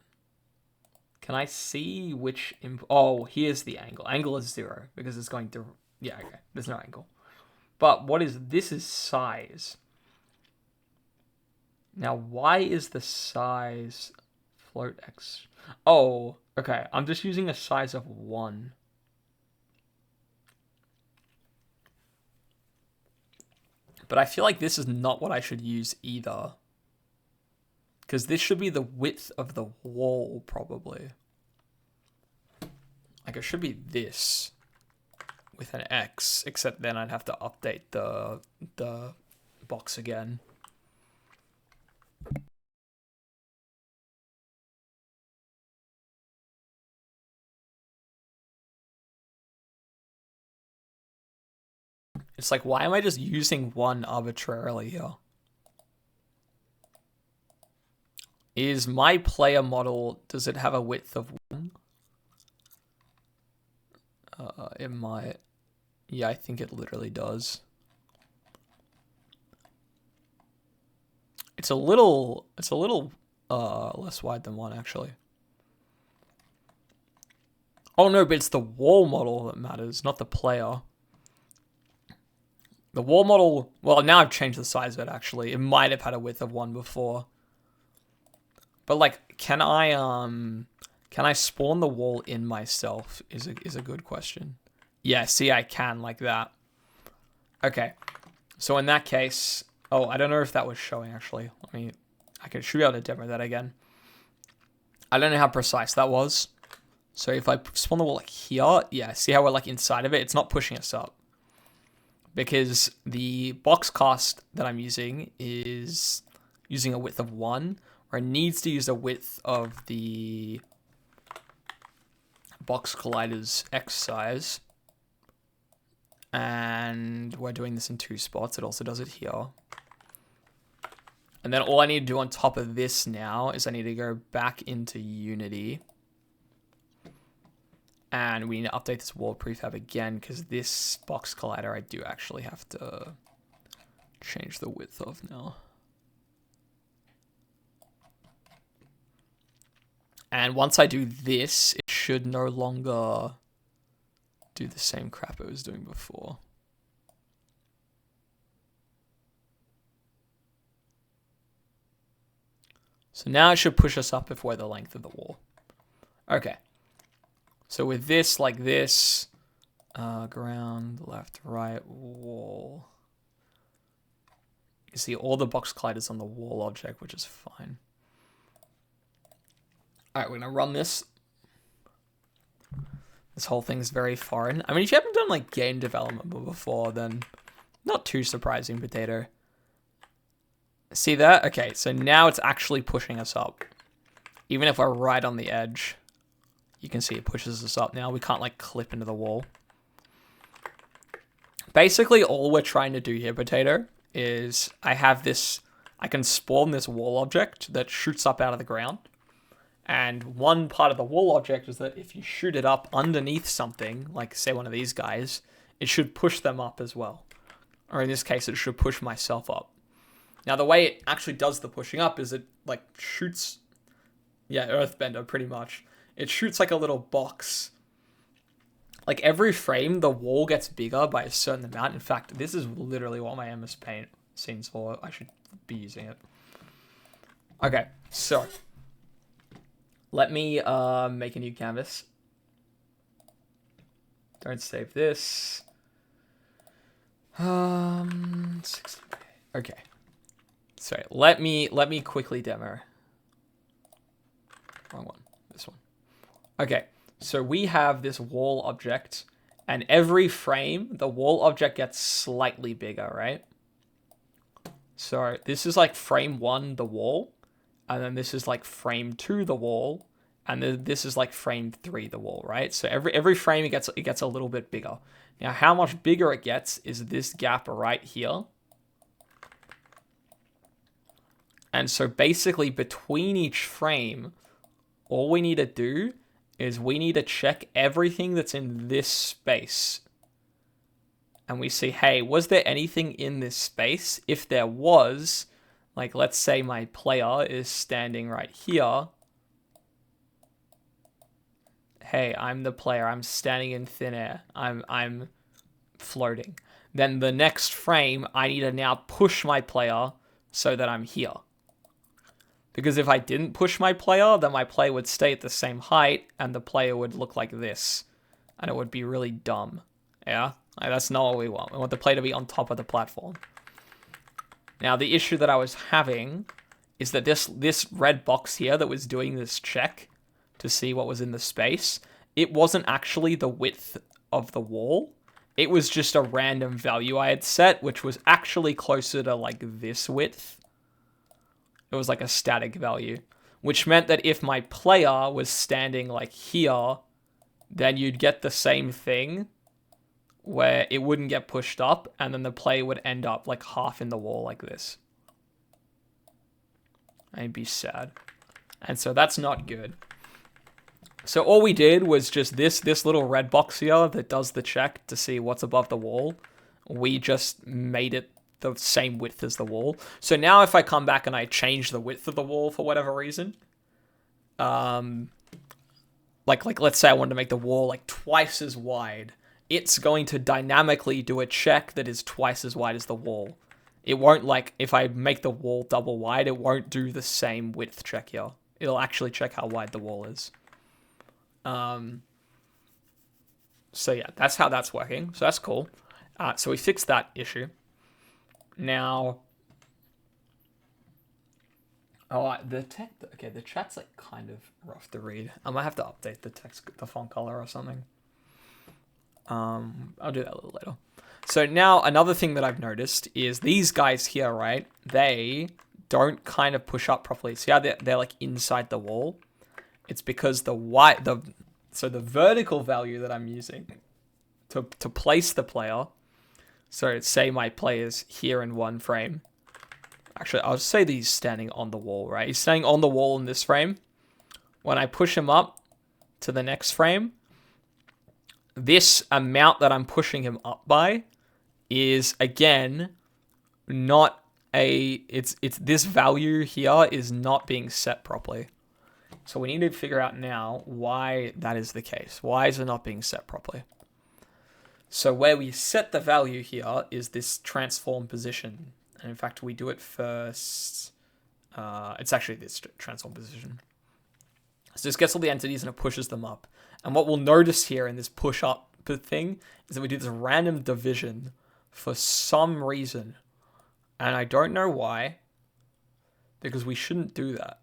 S1: Can I see which... Oh, here's the angle. Angle is 0 because it's going to... Yeah, okay. There's no angle. But what is... This is size. Now, why is the size float x? Oh, okay. I'm just using a size of 1. But I feel like this is not what I should use either. Because this should be the width of the wall, probably. Like, it should be this with an X, except then I'd have to update the box again. It's like, why am I just using 1 arbitrarily here? Is my player model, does it have a width of 1? It might. Yeah, I think it literally does. It's a little less wide than 1, actually. Oh no, but it's the wall model that matters, not the player. The wall model, well, now I've changed the size of it, actually. It might have had a width of 1 before. But like, can I spawn the wall in myself is a good question. Yeah, see, I can like that. Okay, so in that case, oh, I don't know if that was showing actually. I should be able to demo that again. I don't know how precise that was. So if I spawn the wall like here, yeah, see how we're like inside of it? It's not pushing us up. Because the box cast that I'm using is using a width of 1, or it needs to use a width of the box collider's X size. And we're doing this in 2 spots. It also does it here. And then all I need to do on top of this now is I need to go back into Unity And we need to update this wall prefab again because this box collider I do actually have to change the width of now. And once I do this, it should no longer do the same crap it was doing before. So now it should push us up if we're the length of the wall. Okay. So with this, like this, ground, left, right, wall. You see all the box colliders on the wall object, which is fine. All right, we're gonna run this. This whole thing's very foreign. I mean, if you haven't done like game development before, then not too surprising, potato. See that? Okay, so now it's actually pushing us up. Even if we're right on the edge, you can see it pushes us up now. We can't like clip into the wall. Basically, all we're trying to do here, potato, is I can spawn this wall object that shoots up out of the ground. And one part of the wall object is that if you shoot it up underneath something, like say one of these guys, it should push them up as well. Or in this case, it should push myself up. Now, the way it actually does the pushing up is it, like, shoots... Yeah, Earthbender, pretty much. It shoots, like, a little box. Like, every frame, the wall gets bigger by a certain amount. In fact, this is literally what my MS Paint scene's for. I should be using it. Okay, so... Let me make a new canvas. Don't save this. 60. Okay. Sorry, let me quickly demo. Wrong one. This one. Okay, so we have this wall object, and every frame, the wall object gets slightly bigger, right? So this is like frame 1, the wall, and then this is like frame 2, the wall, and then this is like frame 3, the wall, right? So every frame it gets a little bit bigger. Now, how much bigger it gets is this gap right here. And so basically between each frame, all we need to do is we need to check everything that's in this space. And we see, hey, was there anything in this space? If there was, like let's say my player is standing right here. Hey, I'm the player. I'm standing in thin air. I'm floating. Then the next frame, I need to now push my player so that I'm here. Because if I didn't push my player, then my player would stay at the same height, and the player would look like this. And it would be really dumb. Yeah? Like, that's not what we want. We want the player to be on top of the platform. Now, the issue that I was having is that this red box here that was doing this check to see what was in the space, it wasn't actually the width of the wall. It was just a random value I had set, which was actually closer to like this width. It was like a static value, which meant that if my player was standing like here, then you'd get the same thing where it wouldn't get pushed up, and then the player would end up like half in the wall like this. I'd be sad. And so that's not good. So all we did was just this little red box here that does the check to see what's above the wall. We just made it the same width as the wall. So now if I come back and I change the width of the wall for whatever reason, like let's say I wanted to make the wall like twice as wide, it's going to dynamically do a check that is twice as wide as the wall. It won't, like, if I make the wall double wide, it won't do the same width check here. It'll actually check how wide the wall is. So yeah, that's how that's working. So that's cool. So we fixed that issue. Now, the chat's like kind of rough to read. I might have to update the text, the font color or something. I'll do that a little later. So now another thing that I've noticed is these guys here, right? They don't kind of push up properly. See how they're like inside the wall? It's because the vertical value that I'm using to place the player. So say my player's here in one frame. Actually, I'll say that he's standing on the wall, right? He's standing on the wall in this frame. When I push him up to the next frame, this amount that I'm pushing him up by is, again, not a, it's this value here is not being set properly. So we need to figure out now why that is the case. Why is it not being set properly? So where we set the value here is this transform position. And in fact, we do it first. It's actually this transform position. So this gets all the entities and it pushes them up. And what we'll notice here in this push up thing is that we do this random division for some reason. And I don't know why, because we shouldn't do that.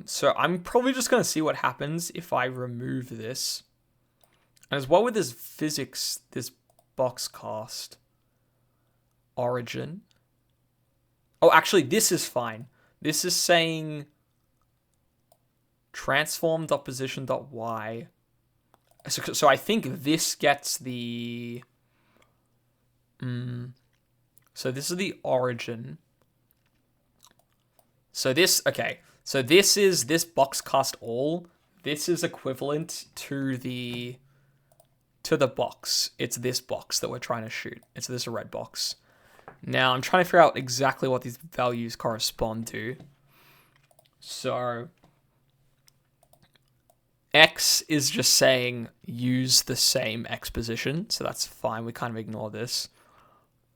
S1: So I'm probably just going to see what happens if I remove this. And as well with this physics, this box cast origin. Oh, actually, this is fine. This is saying transform.position.y. So I think this gets the... So this is the origin. So this, okay. So this is this box cast all. This is equivalent to the box. It's this box that we're trying to shoot. It's this red box. Now I'm trying to figure out exactly what these values correspond to. So X is just saying use the same X position. So that's fine. We kind of ignore this.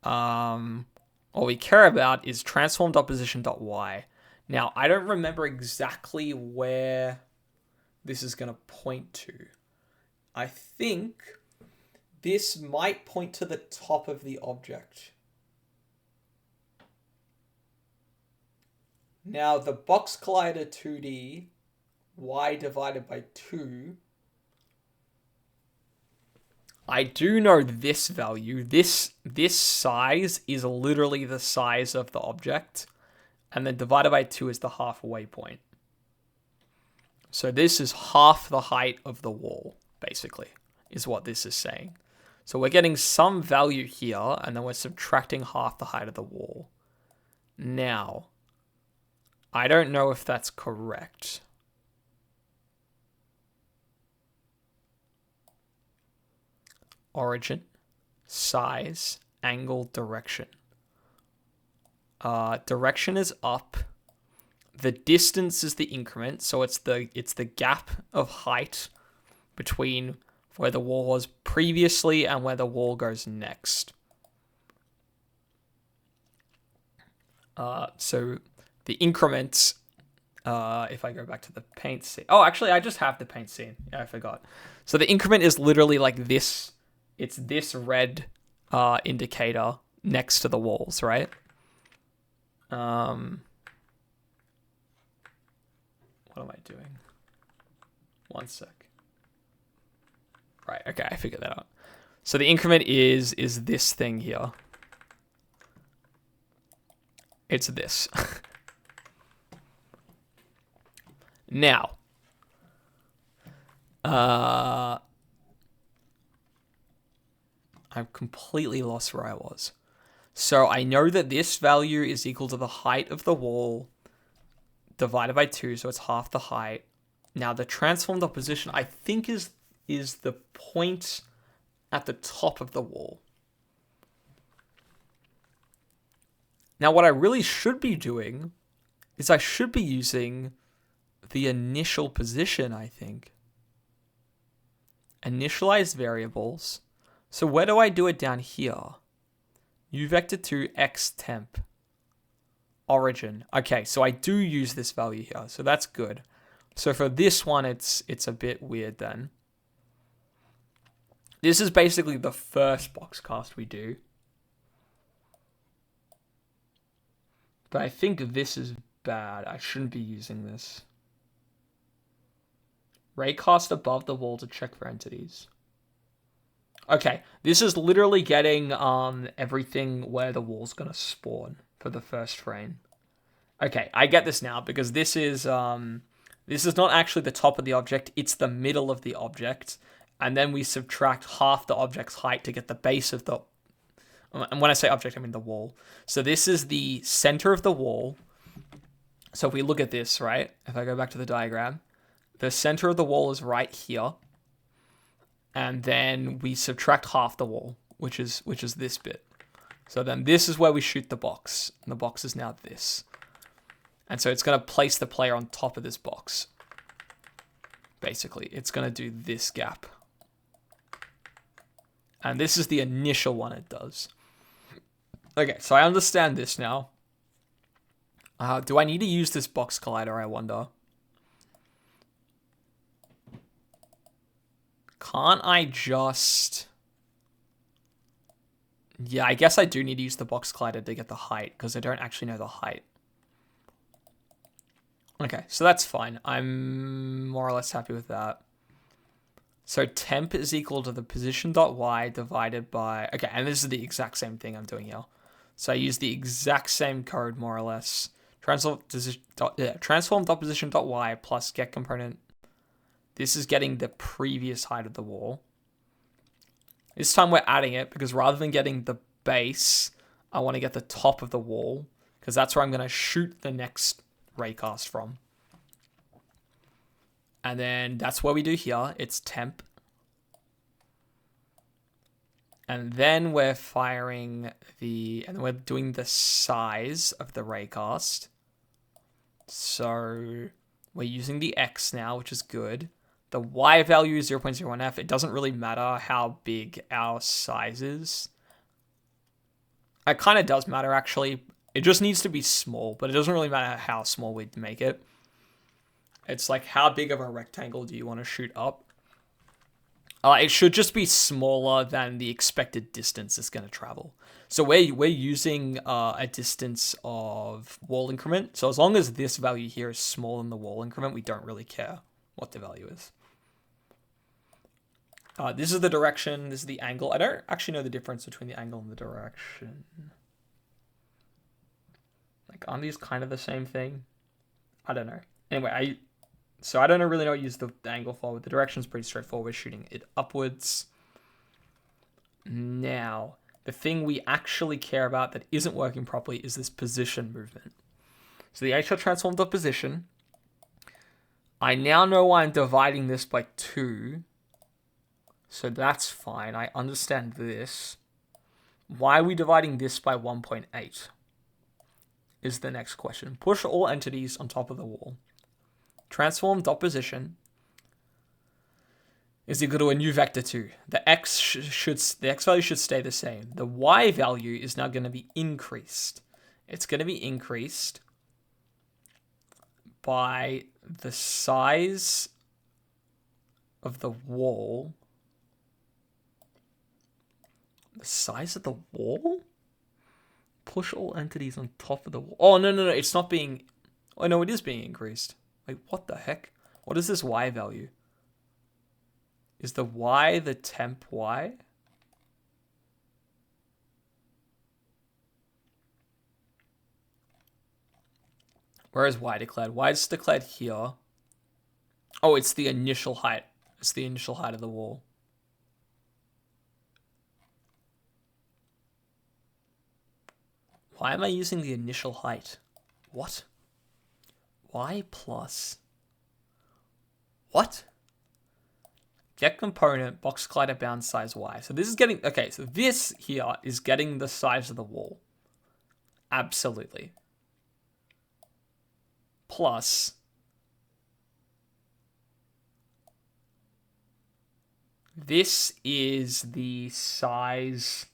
S1: What we care about is transform.position.y. Now, I don't remember exactly where this is going to point to. I think this might point to the top of the object. Now, the box collider 2D, y divided by 2, I do know this value. This size is literally the size of the object. And then divided by 2 is the halfway point. So this is half the height of the wall, basically, is what this is saying. So we're getting some value here, and then we're subtracting half the height of the wall. Now, I don't know if that's correct. Origin, size, angle, direction. Direction is up. The distance is the increment, so it's the gap of height between where the wall was previously and where the wall goes next. So the increments, if I go back to the paint scene. Oh, actually, I just have the paint scene. Yeah, I forgot. So the increment is literally like this. It's this red indicator next to the walls, right? What am I doing? One sec. Right, okay, I figured that out. So the increment is this thing here. It's this. Now, I've completely lost where I was. So I know that this value is equal to the height of the wall divided by 2, so it's half the height. Now the transformed opposition, I think, is the point at the top of the wall. Now what I really should be doing is I should be using the initial position, I think. Initialize variables. So where do I do it down here? U vector 2 x temp. Origin. Okay, so I do use this value here, so that's good. So for this one, it's a bit weird then. This is basically the first box cast we do. But I think this is bad. I shouldn't be using this. Raycast above the wall to check for entities. Okay, this is literally getting everything where the wall's gonna spawn for the first frame. Okay, I get this now because this is not actually the top of the object, it's the middle of the object, and then we subtract half the object's height to get the base of the, and when I say object, I mean the wall. So this is the center of the wall. So if we look at this, right, if I go back to the diagram, the center of the wall is right here. And then we subtract half the wall, which is this bit. So then this is where we shoot the box. And the box is now this. And so it's going to place the player on top of this box. Basically, it's going to do this gap. And this is the initial one it does. Okay, so I understand this now. Do I need to use this box collider, I wonder? Can't I just... Yeah, I guess I do need to use the box collider to get the height, because I don't actually know the height. Okay, so that's fine. I'm more or less happy with that. So temp is equal to the position.y divided by... Okay, and this is the exact same thing I'm doing here. So I use the exact same code, more or less. Transform.position.y plus get component. This is getting the previous height of the wall. This time we're adding it because rather than getting the base, I want to get the top of the wall because that's where I'm going to shoot the next raycast from. And then that's what we do here. It's temp. And then we're firing and then we're doing the size of the raycast. So we're using the X now, which is good. The Y value is 0.01F. It doesn't really matter how big our size is. It kind of does matter, actually. It just needs to be small, but it doesn't really matter how small we make it. It's like, how big of a rectangle do you want to shoot up? It should just be smaller than the expected distance it's going to travel. So we're using a distance of wall increment. So as long as this value here is smaller than the wall increment, we don't really care what the value is. This is the direction. This is the angle. I don't actually know the difference between the angle and the direction. Like, aren't these kind of the same thing? I don't know. Anyway, so I don't really know what to use the angle for. The direction's pretty straightforward. We're shooting it upwards. Now, the thing we actually care about that isn't working properly is this position movement. So the HL transform.position. I now know why I'm dividing this by 2. So that's fine. I understand this. Why are we dividing this by 1.8? Is the next question. Push all entities on top of the wall. Transform.position is equal to a new vector 2. The x value should stay the same. The y value is now going to be increased. It's going to be increased by the size of the wall. The size of the wall? Push all entities on top of the wall. Oh, no. It's not being... Oh, no, it is being increased. Wait, what the heck? What is this y value? Is the y the temp y? Where is y declared? Y is declared here. Oh, it's the initial height. It's the initial height of the wall. Why am I using the initial height? What? Y plus... What? Get component, box collider bound size Y. So this is getting... Okay, so this here is getting the size of the wall. Absolutely. Plus... This is the size...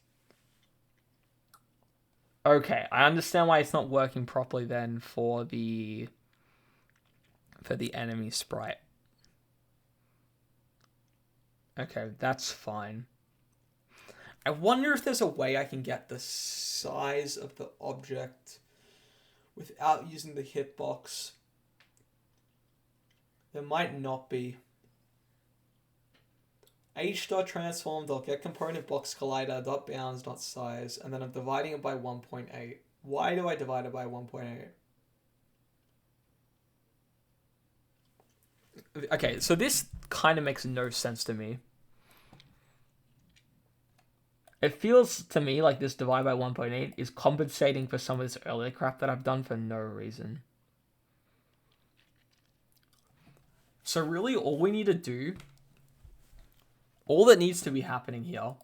S1: Okay, I understand why it's not working properly then for the enemy sprite. Okay, that's fine. I wonder if there's a way I can get the size of the object without using the hitbox. There might not be. h.transform.getComponent box collider .bounds .size, and then I'm dividing it by 1.8. Why do I divide it by 1.8? Okay, so this kind of makes no sense to me. It feels to me like this divide by 1.8 is compensating for some of this earlier crap that I've done for no reason. So really all we need to do, all that needs to be happening here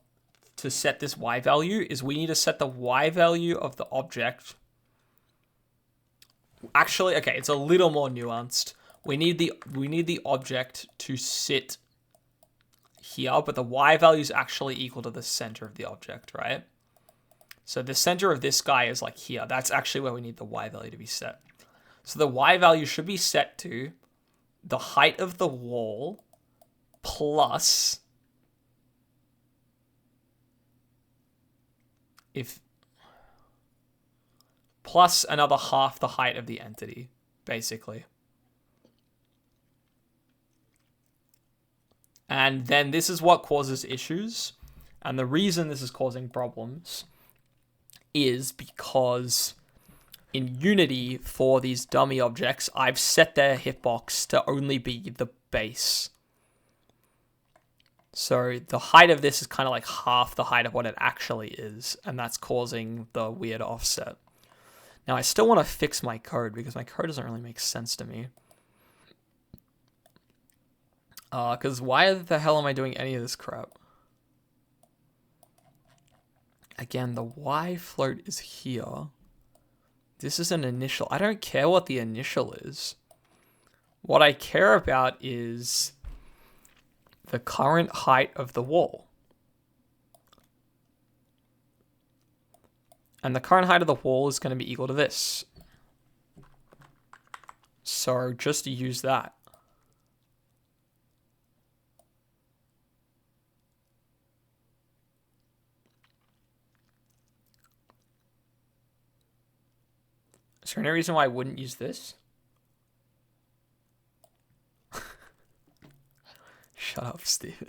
S1: to set this y value is we need to set the y value of the object. Actually, okay, it's a little more nuanced. We need the object to sit here, but the y value is actually equal to the center of the object, right? So the center of this guy is like here. That's actually where we need the y value to be set. So the y value should be set to the height of the wall plus plus another half the height of the entity, basically. And then this is what causes issues. And the reason this is causing problems is because in Unity, for these dummy objects, I've set their hitbox to only be the base. So the height of this is kind of like half the height of what it actually is, and that's causing the weird offset. Now, I still want to fix my code because my code doesn't really make sense to me. Because why the hell am I doing any of this crap? Again, the Y float is here. This is an initial. I don't care what the initial is. What I care about is the current height of the wall. And the current height of the wall is going to be equal to this. So just use that. Is there any reason why I wouldn't use this? Shut up, Steven.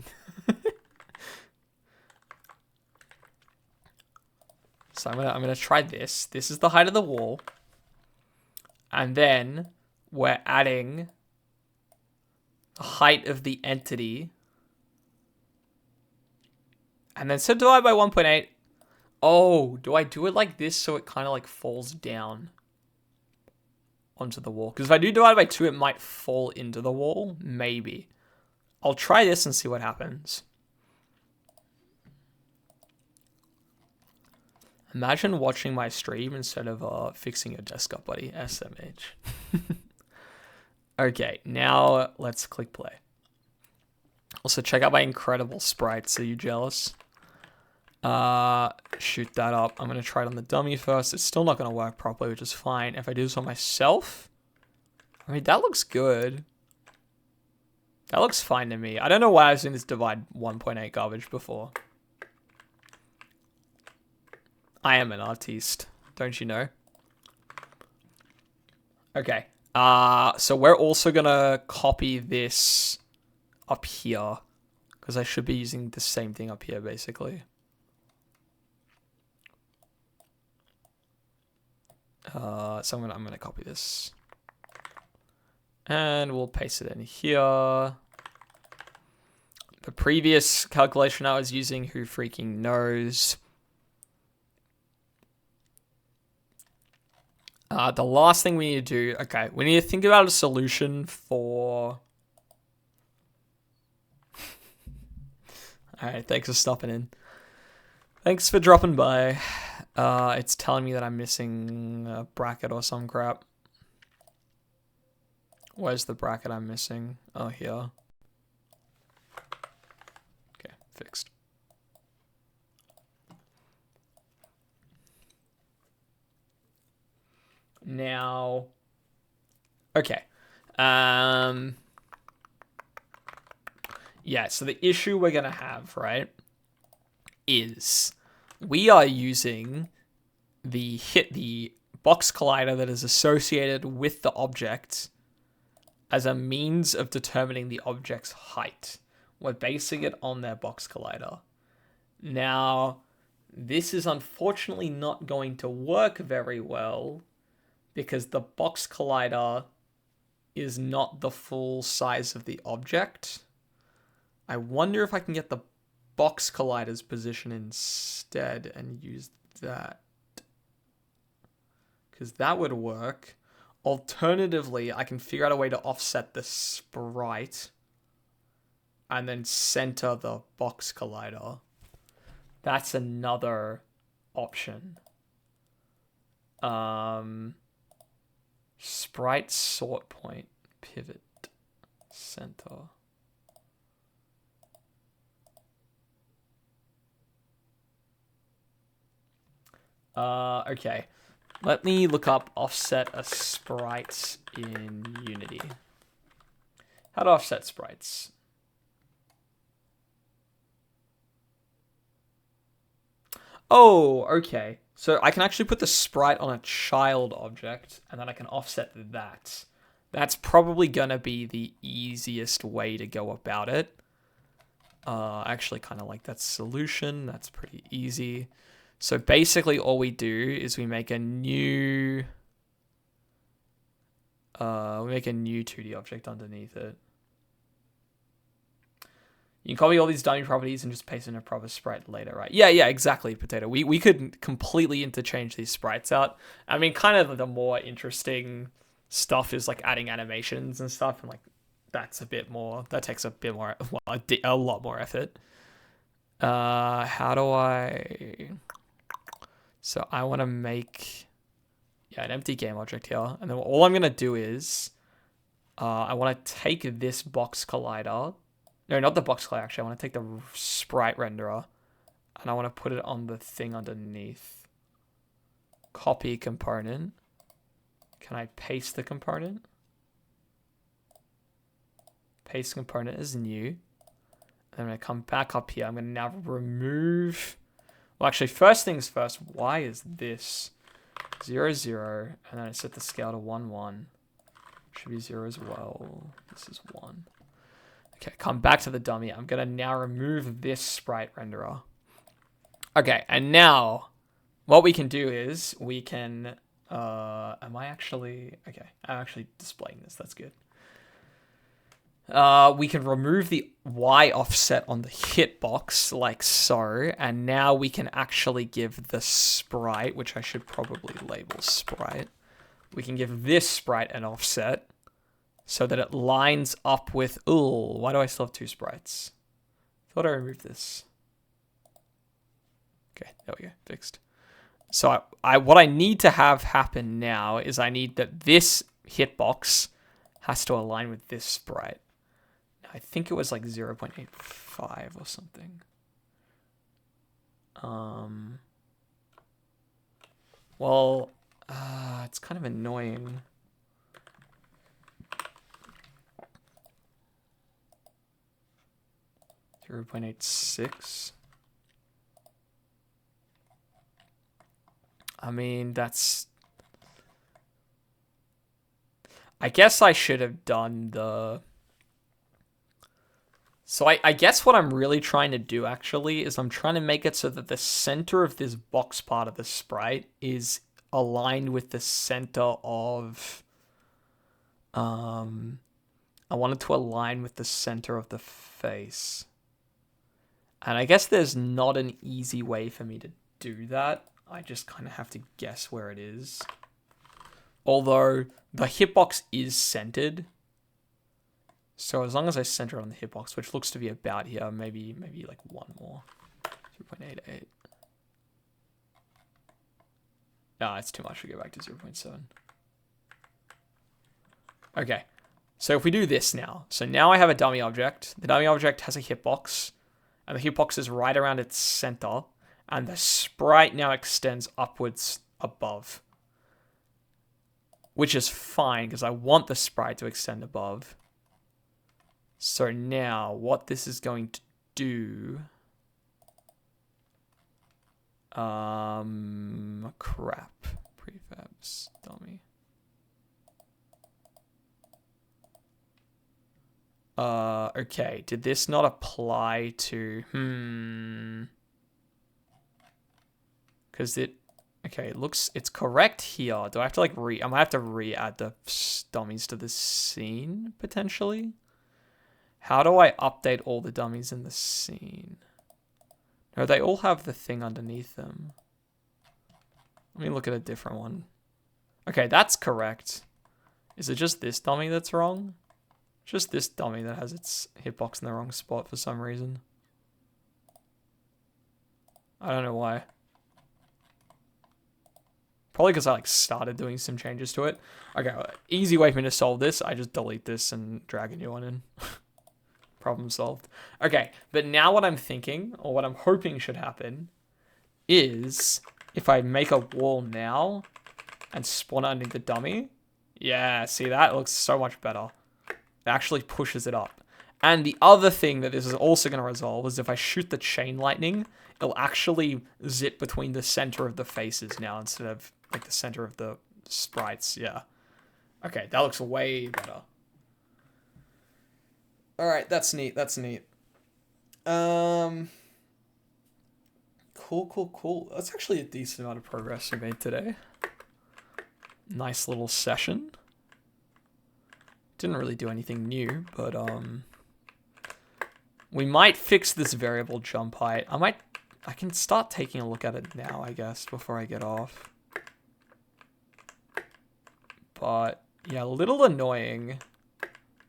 S1: So I'm gonna try this. This is the height of the wall. And then we're adding the height of the entity. And then so divide by 1.8. Oh, do I do it like this so it kind of like falls down onto the wall? Because if I do divide by 2, it might fall into the wall. Maybe. I'll try this and see what happens. Imagine watching my stream instead of fixing your desk up, buddy. SMH. Okay, now let's click play. Also, check out my incredible sprites. Are you jealous? Shoot that up. I'm going to try it on the dummy first. It's still not going to work properly, which is fine. If I do this on myself, I mean, that looks good. That looks fine to me. I don't know why I was doing this divide 1.8 garbage before. I am an artiste, don't you know? Okay. So we're also gonna copy this up here because I should be using the same thing up here, basically. So I'm gonna copy this, and we'll paste it in here. The previous calculation I was using, who freaking knows? The last thing we need to do, okay, we need to think about a solution for... Alright, thanks for stopping in. Thanks for dropping by. It's telling me that I'm missing a bracket or some crap. Where's the bracket I'm missing? Oh, here. Okay, fixed. Now, okay. Yeah, so the issue we're going to have, right, is we are using the box collider that is associated with the object as a means of determining the object's height. We're basing it on their box collider. Now, this is unfortunately not going to work very well because the box collider is not the full size of the object. I wonder if I can get the box collider's position instead and use that. Because that would work. Alternatively, I can figure out a way to offset the sprite and then center the box collider. That's another option. Sprite sort point, pivot, center. Okay. Let me look up offset a sprite in Unity. How to offset sprites? Oh, okay. So I can actually put the sprite on a child object, and then I can offset that. That's probably gonna be the easiest way to go about it. I actually kind of like that solution. That's pretty easy. So basically all we do is we make a new 2D object underneath it. You can copy all these dummy properties and just paste in a proper sprite later, right? Yeah, exactly, Potato. We could completely interchange these sprites out. I mean, kind of the more interesting stuff is like adding animations and stuff, and like that takes a bit more, well, a lot more effort. How do I... So I want to make an empty game object here. And then all I'm going to do is I want to take this box collider. No, not the box collider, actually. I want to take the sprite renderer. And I want to put it on the thing underneath. Copy component. Can I paste the component? Paste component as new. And I'm going to come back up here. I'm going to now remove... Well, actually, first things first, why is this 0, 0, and then I set the scale to 1, 1. Should be 0 as well. This is 1. Okay, come back to the dummy. I'm going to now remove this sprite renderer. Okay, and now what we can do is we can... am I actually... Okay, I'm actually displaying this. That's good. We can remove the Y offset on the hitbox like so, and now we can actually give the sprite, which I should probably label sprite, we can give this sprite an offset so that it lines up with, ooh, why do I still have 2 sprites? Thought I removed this. Okay, there we go, fixed. So what I need to have happen now is I need that this hitbox has to align with this sprite. I think it was like 0.85 or something. Well, it's kind of annoying. .86. I mean, that's... I guess I should have done the... So I guess what I'm really trying to do, actually, is I'm trying to make it so that the center of this box part of the sprite is aligned with the center of... I want it to align with the center of the face. And I guess there's not an easy way for me to do that. I just kind of have to guess where it is. Although the hitbox is centered. So as long as I center it on the hitbox, which looks to be about here, maybe like one more. 0.88. Ah, it's too much. We go back to 0.7. Okay. So if we do this now. So now I have a dummy object. The dummy object has a hitbox. And the hitbox is right around its center. And the sprite now extends upwards above. Which is fine, because I want the sprite to extend above. So now, what this is going to do... crap. Prefabs, dummy. Okay, did this not apply to... Because it... Okay, it looks... It's correct here. Do I have to, like, I might have to re-add the dummies to the scene, potentially? How do I update all the dummies in the scene? No, they all have the thing underneath them. Let me look at a different one. Okay, that's correct. Is it just this dummy that's wrong? Just this dummy that has its hitbox in the wrong spot for some reason. I don't know why. Probably because I like started doing some changes to it. Okay, easy way for me to solve this. I just delete this and drag a new one in. Problem solved. Okay, but now what I'm thinking, or what I'm hoping should happen, is if I make a wall now and spawn it underneath the dummy. Yeah, see that? It looks so much better. It actually pushes it up. And the other thing that this is also going to resolve is if I shoot the chain lightning, it'll actually zip between the center of the faces now instead of like the center of the sprites. Yeah. Okay, that looks way better. All right, that's neat. That's neat. Cool. That's actually a decent amount of progress we made today. Nice little session. Didn't really do anything new, but we might fix this variable jump height. I can start taking a look at it now, I guess, before I get off. But yeah, a little annoying.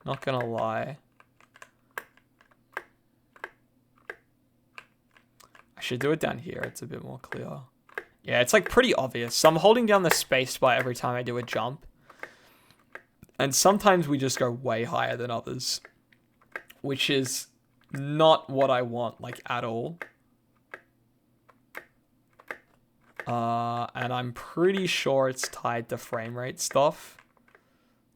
S1: Not gonna lie. I should do it down here. It's a bit more clear. Yeah, it's like pretty obvious. So I'm holding down the space bar every time I do a jump. And sometimes we just go way higher than others. Which is not what I want, like, at all. And I'm pretty sure it's tied to frame rate stuff.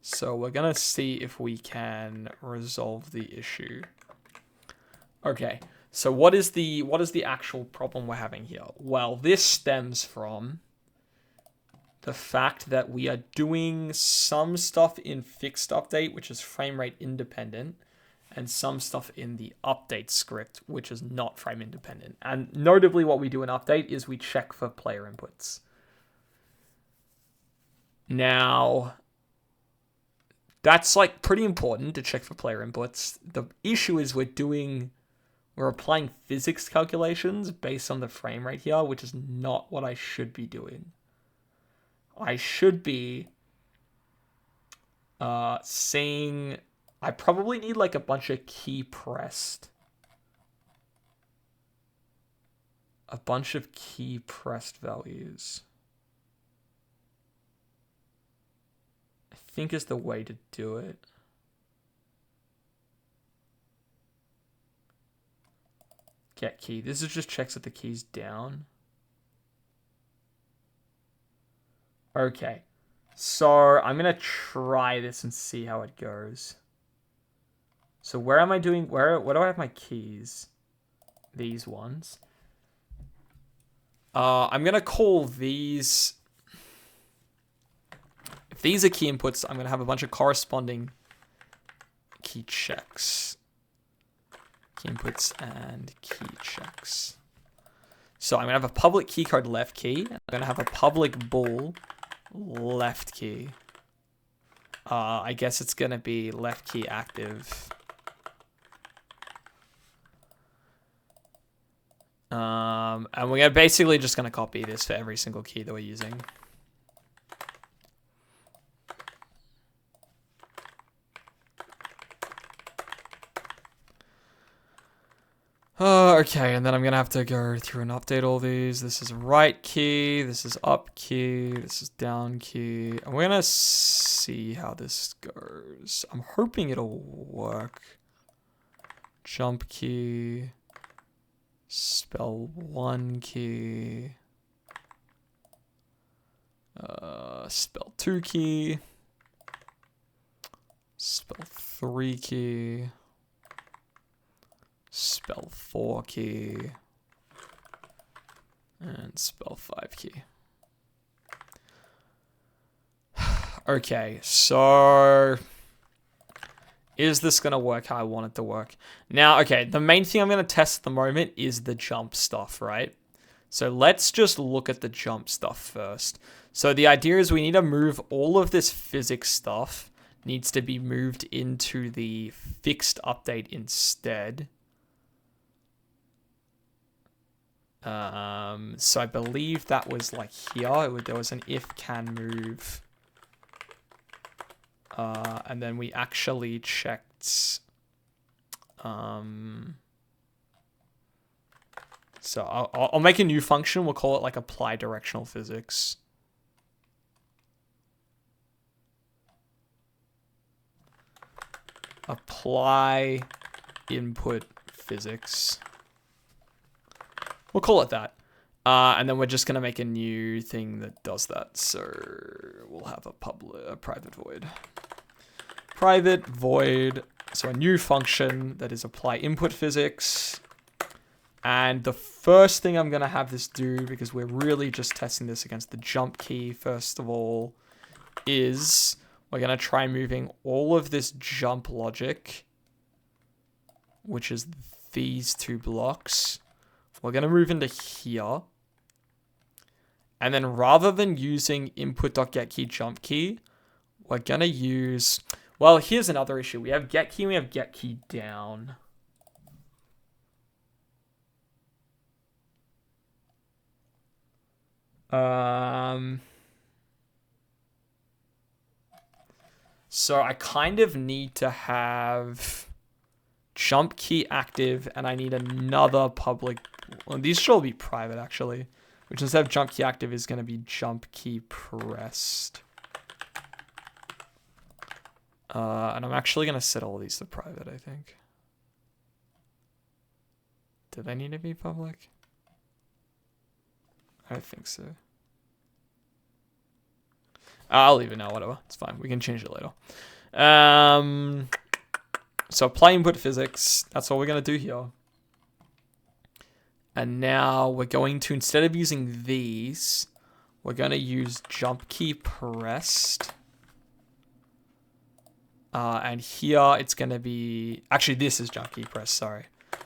S1: So we're gonna see if we can resolve the issue. Okay, so what is the actual problem we're having here? Well, this stems from the fact that we are doing some stuff in fixed update, which is frame rate independent, and some stuff in the update script, which is not frame independent. And notably, what we do in update is we check for player inputs. Now, that's like pretty important to check for player inputs. The issue is we're applying physics calculations based on the frame rate here, which is not what I should be doing. I should be seeing... I probably need like a bunch of key pressed. A bunch of key pressed values. I think is the way to do it. Get key. This is just checks that the key's down. Okay. So I'm going to try this and see how it goes. So where am I doing, where do I have my keys? These ones. I'm going to call these, if these are key inputs, I'm going to have a bunch of corresponding key checks. Key inputs and key checks. So I'm going to have a public keycode left key. I'm going to have a public bool left key. I guess it's going to be left key active. And we're basically just going to copy this for every single key that we're using. Okay, and then I'm going to have to go through and update all these. This is right key, this is up key, this is down key. And we're going to see how this goes. I'm hoping it'll work. Jump key. Spell 1 key. Spell 2 key. Spell 3 key. Spell 4 key. And spell 5 key. Okay, so... is this going to work how I want it to work? Now, okay, the main thing I'm going to test at the moment is the jump stuff, right? So let's just look at the jump stuff first. So the idea is we need to move all of this physics stuff needs to be moved into the fixed update instead. So I believe that was like here. There was an if can move. And then we actually checked. So I'll make a new function. We'll call it like apply directional physics. Apply input physics. We'll call it that. And then we're just going to make a new thing that does that. So we'll have a private void. Private void. So a new function that is apply input physics. And the first thing I'm going to have this do, because we're really just testing this against the jump key, first of all, is we're going to try moving all of this jump logic, which is these two blocks. We're going to move into here. And then rather than using input.getKey jump key, we're going to use... Well, here's another issue. We have getKey and we have getKey down. So I kind of need to have jump key active, and I need another public. Well, these should all be private actually, which instead of jump key active is going to be jump key pressed. And I'm actually going to set all these to private, I think. Do they need to be public? I don't think so. I'll leave it now, whatever. It's fine. We can change it later. So apply input physics. That's all we're going to do here. And now we're going to, instead of using these, we're going to use jump key pressed. And here it's going to be... Actually, this is jump key press, sorry.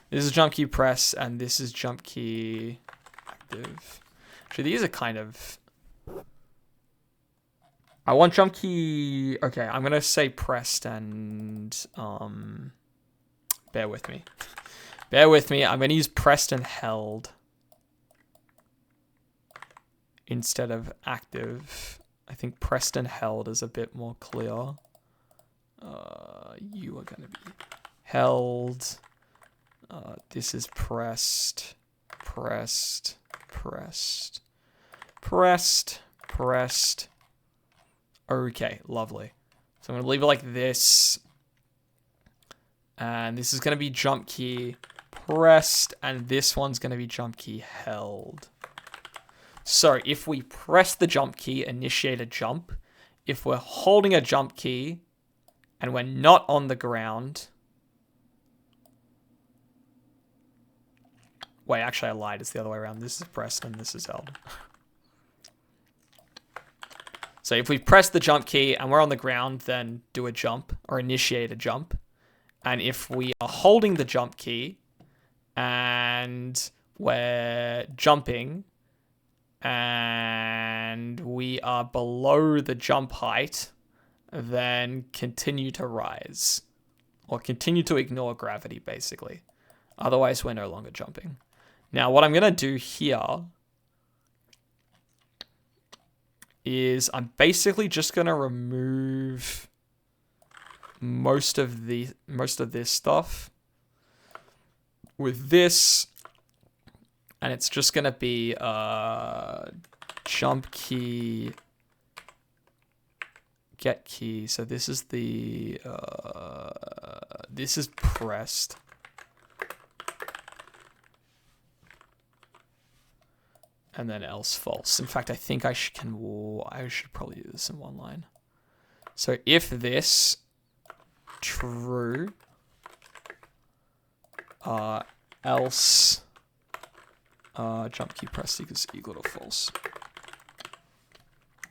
S1: This is jump key press, and this is jump key active. Actually, these are kind of... I want jump key... Okay, I'm going to say pressed and... Bear with me. Bear with me. I'm going to use pressed and held instead of active. I think pressed and held is a bit more clear. You are going to be held. This is pressed, pressed, pressed, pressed, pressed. Okay, lovely. So I'm going to leave it like this. And this is going to be jump key pressed, and this one's going to be jump key held. So if we press the jump key, initiate a jump. If we're holding a jump key and we're not on the ground... Wait, actually I lied. It's the other way around. This is pressed and this is held. So if we press the jump key and we're on the ground, then do a jump or initiate a jump. And if we are holding the jump key and we're jumping and we are below the jump height, then continue to rise or continue to ignore gravity, basically. Otherwise, we're no longer jumping. Now, what I'm going to do here is I'm basically just going to remove most of this stuff with this, and it's just going to be jump key, get key. So this is the this is pressed. And then else false. In fact, I think I should probably do this in one line. So if this true, else jump key press is equal to false.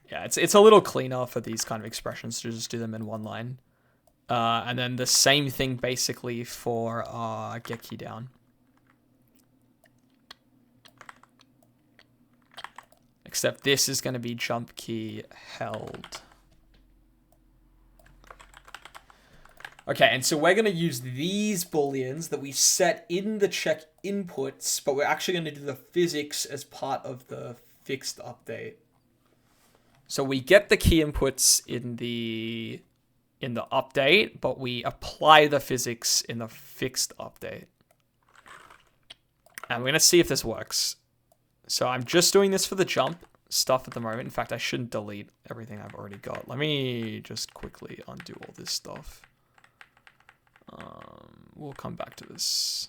S1: Yeah, it's a little cleaner for these kind of expressions to just do them in one line. And then the same thing basically for get key down. Except this is going to be jump key held. Okay, and so we're going to use these booleans that we set in the check inputs, but we're actually going to do the physics as part of the fixed update. So we get the key inputs in the in the update, but we apply the physics in the fixed update. And we're going to see if this works. So I'm just doing this for the jump stuff at the moment. In fact, I shouldn't delete everything I've already got. Let me just quickly undo all this stuff. We'll come back to this.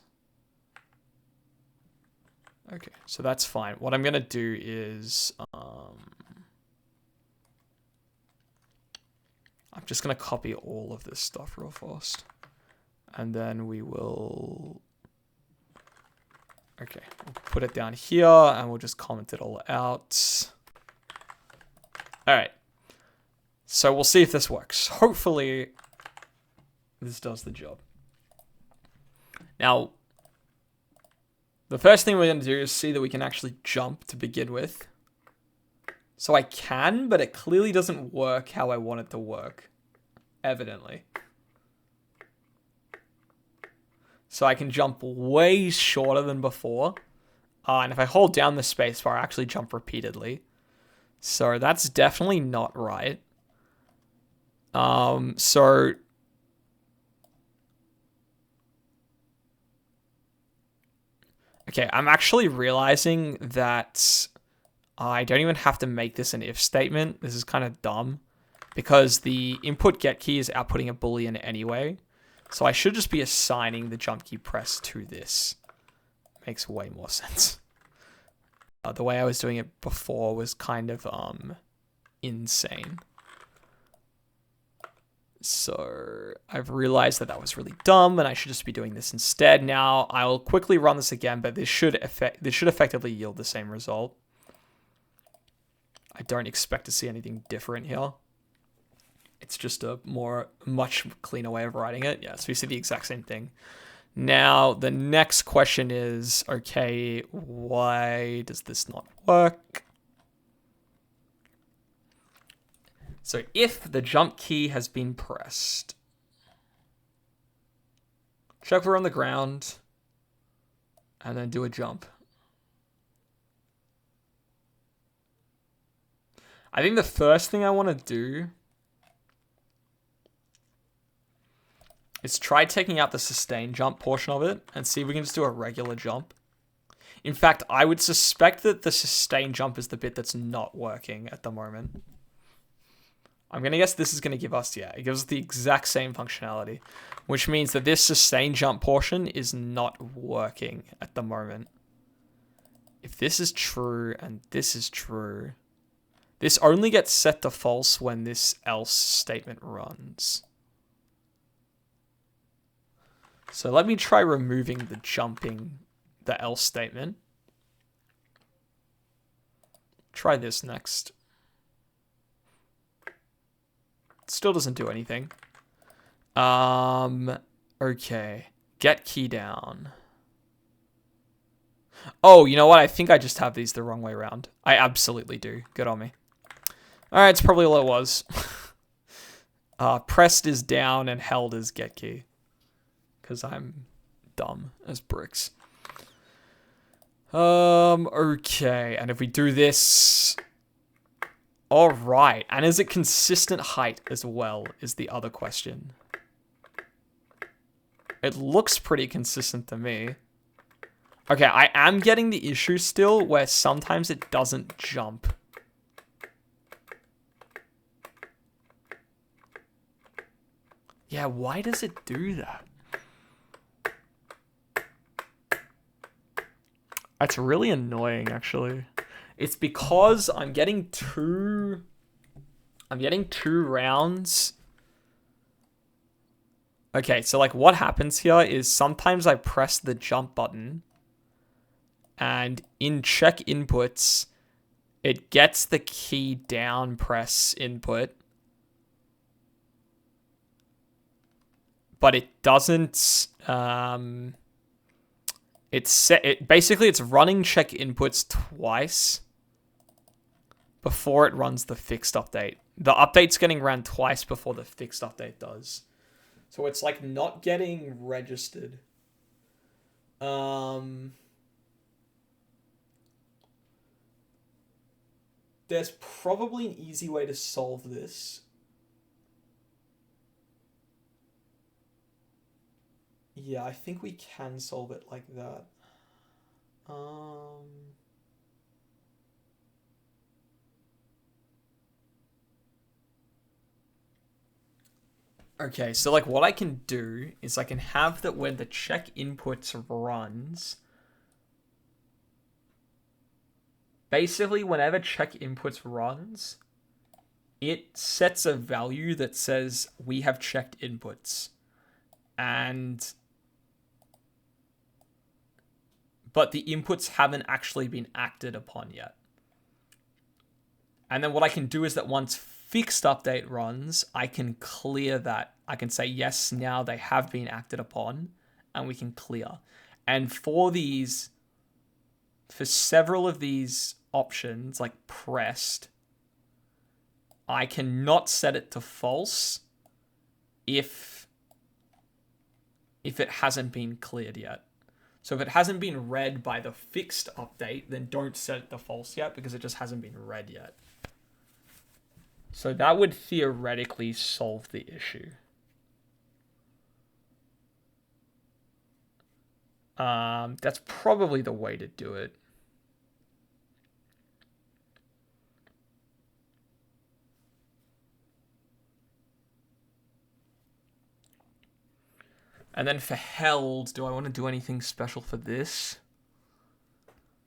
S1: Okay, so that's fine. What I'm going to do is... I'm just going to copy all of this stuff real fast. And then we will... Okay, we'll put it down here and we'll just comment it all out. All right. So we'll see if this works. Hopefully this does the job. Now, the first thing we're going to do is see that we can actually jump to begin with. So I can, but it clearly doesn't work how I want it to work. Evidently. So I can jump way shorter than before. And if I hold down the spacebar, I actually jump repeatedly. So that's definitely not right. Okay, I'm actually realizing that I don't even have to make this an if statement. This is kind of dumb because the input get key is outputting a boolean anyway. So I should just be assigning the jump key press to this. Makes way more sense. The way I was doing it before was kind of insane. So I've realized that was really dumb and I should just be doing this instead. Now I'll quickly run this again, but this should effectively yield the same result. I don't expect to see anything different here. It's just a much cleaner way of writing it. Yeah, so we see the exact same thing. Now the next question is, okay, why does this not work? So if the jump key has been pressed, check we're on the ground, and then do a jump. I think the first thing I want to do is try taking out the sustained jump portion of it and see if we can just do a regular jump. In fact, I would suspect that the sustained jump is the bit that's not working at the moment. I'm going to guess this is going to give us, yeah, it gives us the exact same functionality, which means that this sustained jump portion is not working at the moment. If this is true and this is true, this only gets set to false when this else statement runs. So let me try removing the else statement. Try this next. Still doesn't do anything. Okay. Get key down. Oh, you know what? I think I just have these the wrong way around. I absolutely do. Good on me. Alright, it's probably all it was. Pressed is down and held is get key. Because I'm dumb as bricks. Okay. And if we do this... All right. And is it consistent height as well is the other question. It looks pretty consistent to me. Okay, I am getting the issue still where sometimes it doesn't jump. Yeah, why does it do that? That's really annoying, actually. It's because I'm getting two rounds. Okay, so like what happens here is sometimes I press the jump button and in check inputs, it gets the key down press input, but it doesn't, basically it's running check inputs twice before it runs the fixed update. The update's getting run twice before the fixed update does. So it's like not getting registered. There's probably an easy way to solve this. Yeah, I think we can solve it like that. Okay, so like what I can do is I can have that when the check inputs runs, basically whenever check inputs runs, it sets a value that says we have checked inputs. But the inputs haven't actually been acted upon yet. And then what I can do is that once fixed update runs, I can clear that. I can say, yes, now they have been acted upon, and we can clear. And for several of these options, like pressed, I cannot set it to false if it hasn't been cleared yet. So if it hasn't been read by the fixed update, then don't set it to false yet because it just hasn't been read yet. So that would theoretically solve the issue. That's probably the way to do it. And then for held, do I want to do anything special for this?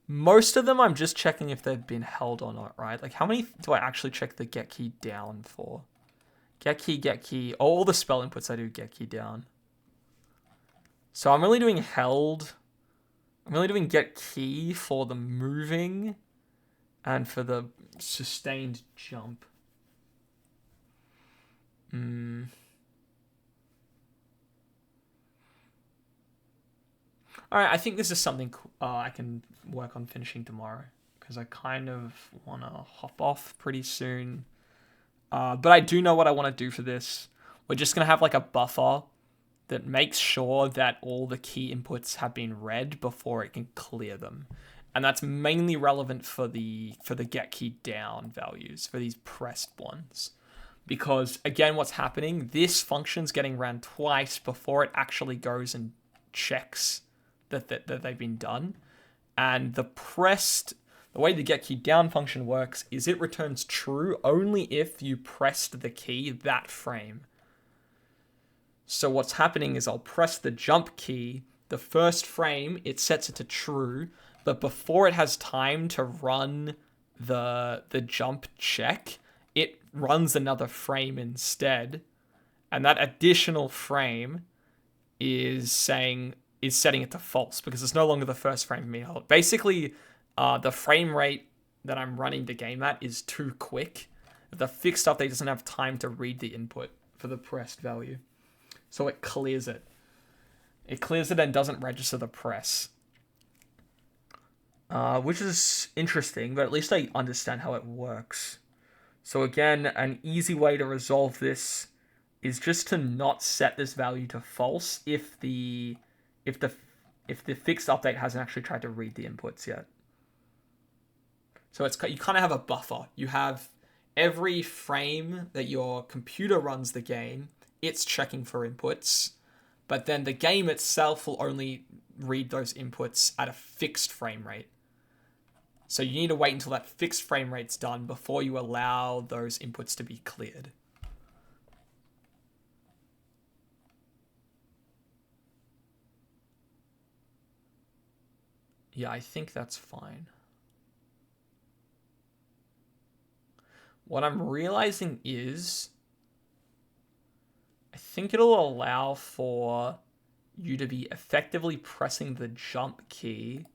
S1: Most of them I'm just checking if they've been held or not, right? Like how many do I actually check the get key down for? Get key. All the spell inputs I do get key down. So I'm really doing held. I'm really doing get key for the moving and for the sustained jump. Alright, I think this is something I can work on finishing tomorrow because I kind of want to hop off pretty soon. But I do know what I want to do for this. We're just going to have like a buffer that makes sure that all the key inputs have been read before it can clear them. And that's mainly relevant for the get key down values, for these pressed ones. Because again, what's happening, this function's getting ran twice before it actually goes and checks that they've been done. And the way the get key down function works is it returns true only if you pressed the key that frame. So what's happening is I'll press the jump key, the first frame, it sets it to true, but before it has time to run the jump check, it runs another frame instead. And that additional frame is setting it to false because it's no longer the first frame being held. Basically, the frame rate that I'm running the game at is too quick. The fixed update doesn't have time to read the input for the pressed value. So it clears it. It clears it and doesn't register the press. Which is interesting, but at least I understand how it works. So again, an easy way to resolve this is just to not set this value to false if the fixed update hasn't actually tried to read the inputs yet. So you kind of have a buffer. You have every frame that your computer runs the game, it's checking for inputs, but then the game itself will only read those inputs at a fixed frame rate. So you need to wait until that fixed frame rate's done before you allow those inputs to be cleared. Yeah, I think that's fine. What I'm realizing is I think it'll allow for you to be effectively pressing the jump key,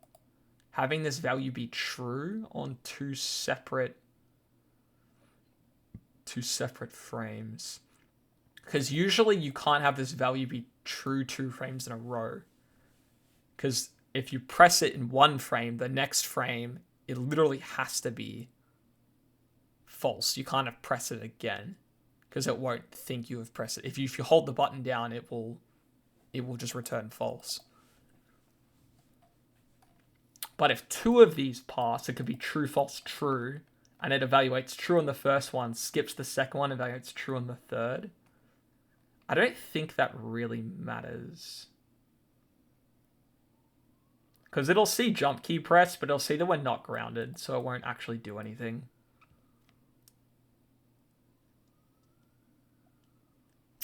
S1: having this value be true on two separate frames. Because usually you can't have this value be true 2 frames in a row. Because if you press it in one frame, the next frame, it literally has to be false. You can't have press it again because it won't think you have pressed it. If you hold the button down, it will just return false. But if 2 of these pass, it could be true, false, true, and it evaluates true on the first one, skips the second one, evaluates true on the third. I don't think that really matters. Because it'll see jump key press, but it'll see that we're not grounded, so it won't actually do anything.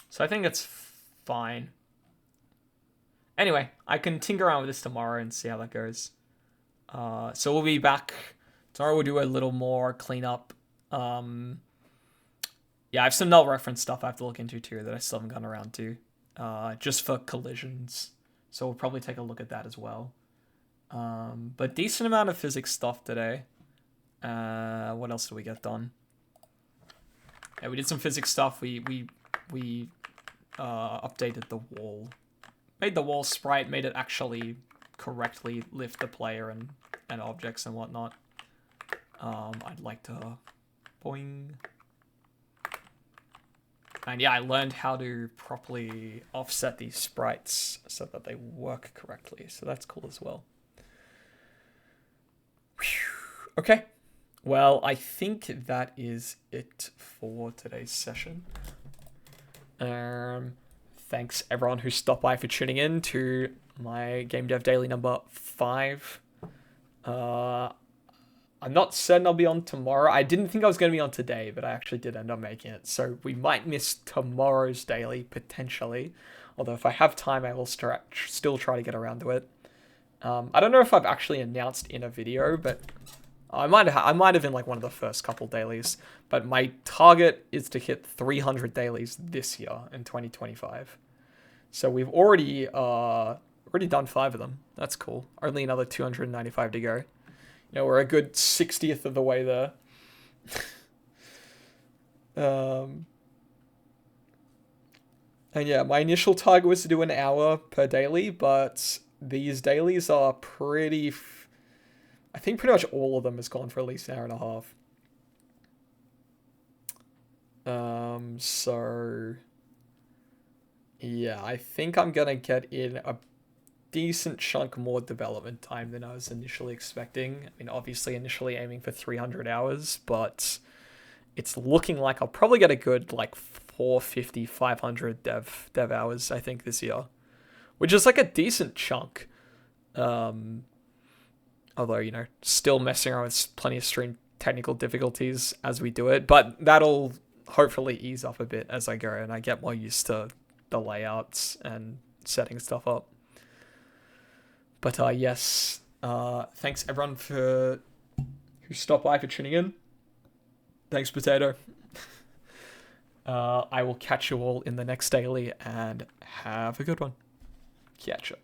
S1: So I think it's fine. Anyway, I can tinker around with this tomorrow and see how that goes. So we'll be back. Tomorrow we'll do a little more cleanup. Yeah, I have some null reference stuff I have to look into too that I still haven't gotten around to. Just for collisions. So we'll probably take a look at that as well. But decent amount of physics stuff today. What else did we get done? Yeah, we did some physics stuff. We updated the wall. Made the wall sprite, made it actually correctly lift the player and objects and whatnot. I'd like to... Boing. And yeah, I learned how to properly offset these sprites so that they work correctly. So that's cool as well. Whew. Okay. Well, I think that is it for today's session. Thanks everyone who stopped by for tuning in to my Game Dev Daily number 5. I'm not certain I'll be on tomorrow. I didn't think I was going to be on today, but I actually did end up making it. So we might miss tomorrow's daily, potentially. Although if I have time, I will still try to get around to it. I don't know if I've actually announced in a video, but I might have in like one of the first couple dailies. But my target is to hit 300 dailies this year in 2025. So we've already done 5 of them. That's cool. Only another 295 to go. You know, we're a good 60th of the way there. And yeah, my initial target was to do an hour per daily, but these dailies are pretty... I think pretty much all of them has gone for at least an hour and a half. So... yeah, I think I'm gonna get in a decent chunk more development time than I was initially expecting. I mean, obviously initially aiming for 300 hours, but it's looking like I'll probably get a good like 450, 500 dev hours, I think, this year, which is like a decent chunk. Although, you know, still messing around with plenty of stream technical difficulties as we do it, but that'll hopefully ease up a bit as I go and I get more used to the layouts and setting stuff up. But yes, thanks everyone who stopped by for tuning in. Thanks, Potato. I will catch you all in the next daily and have a good one. Catch up.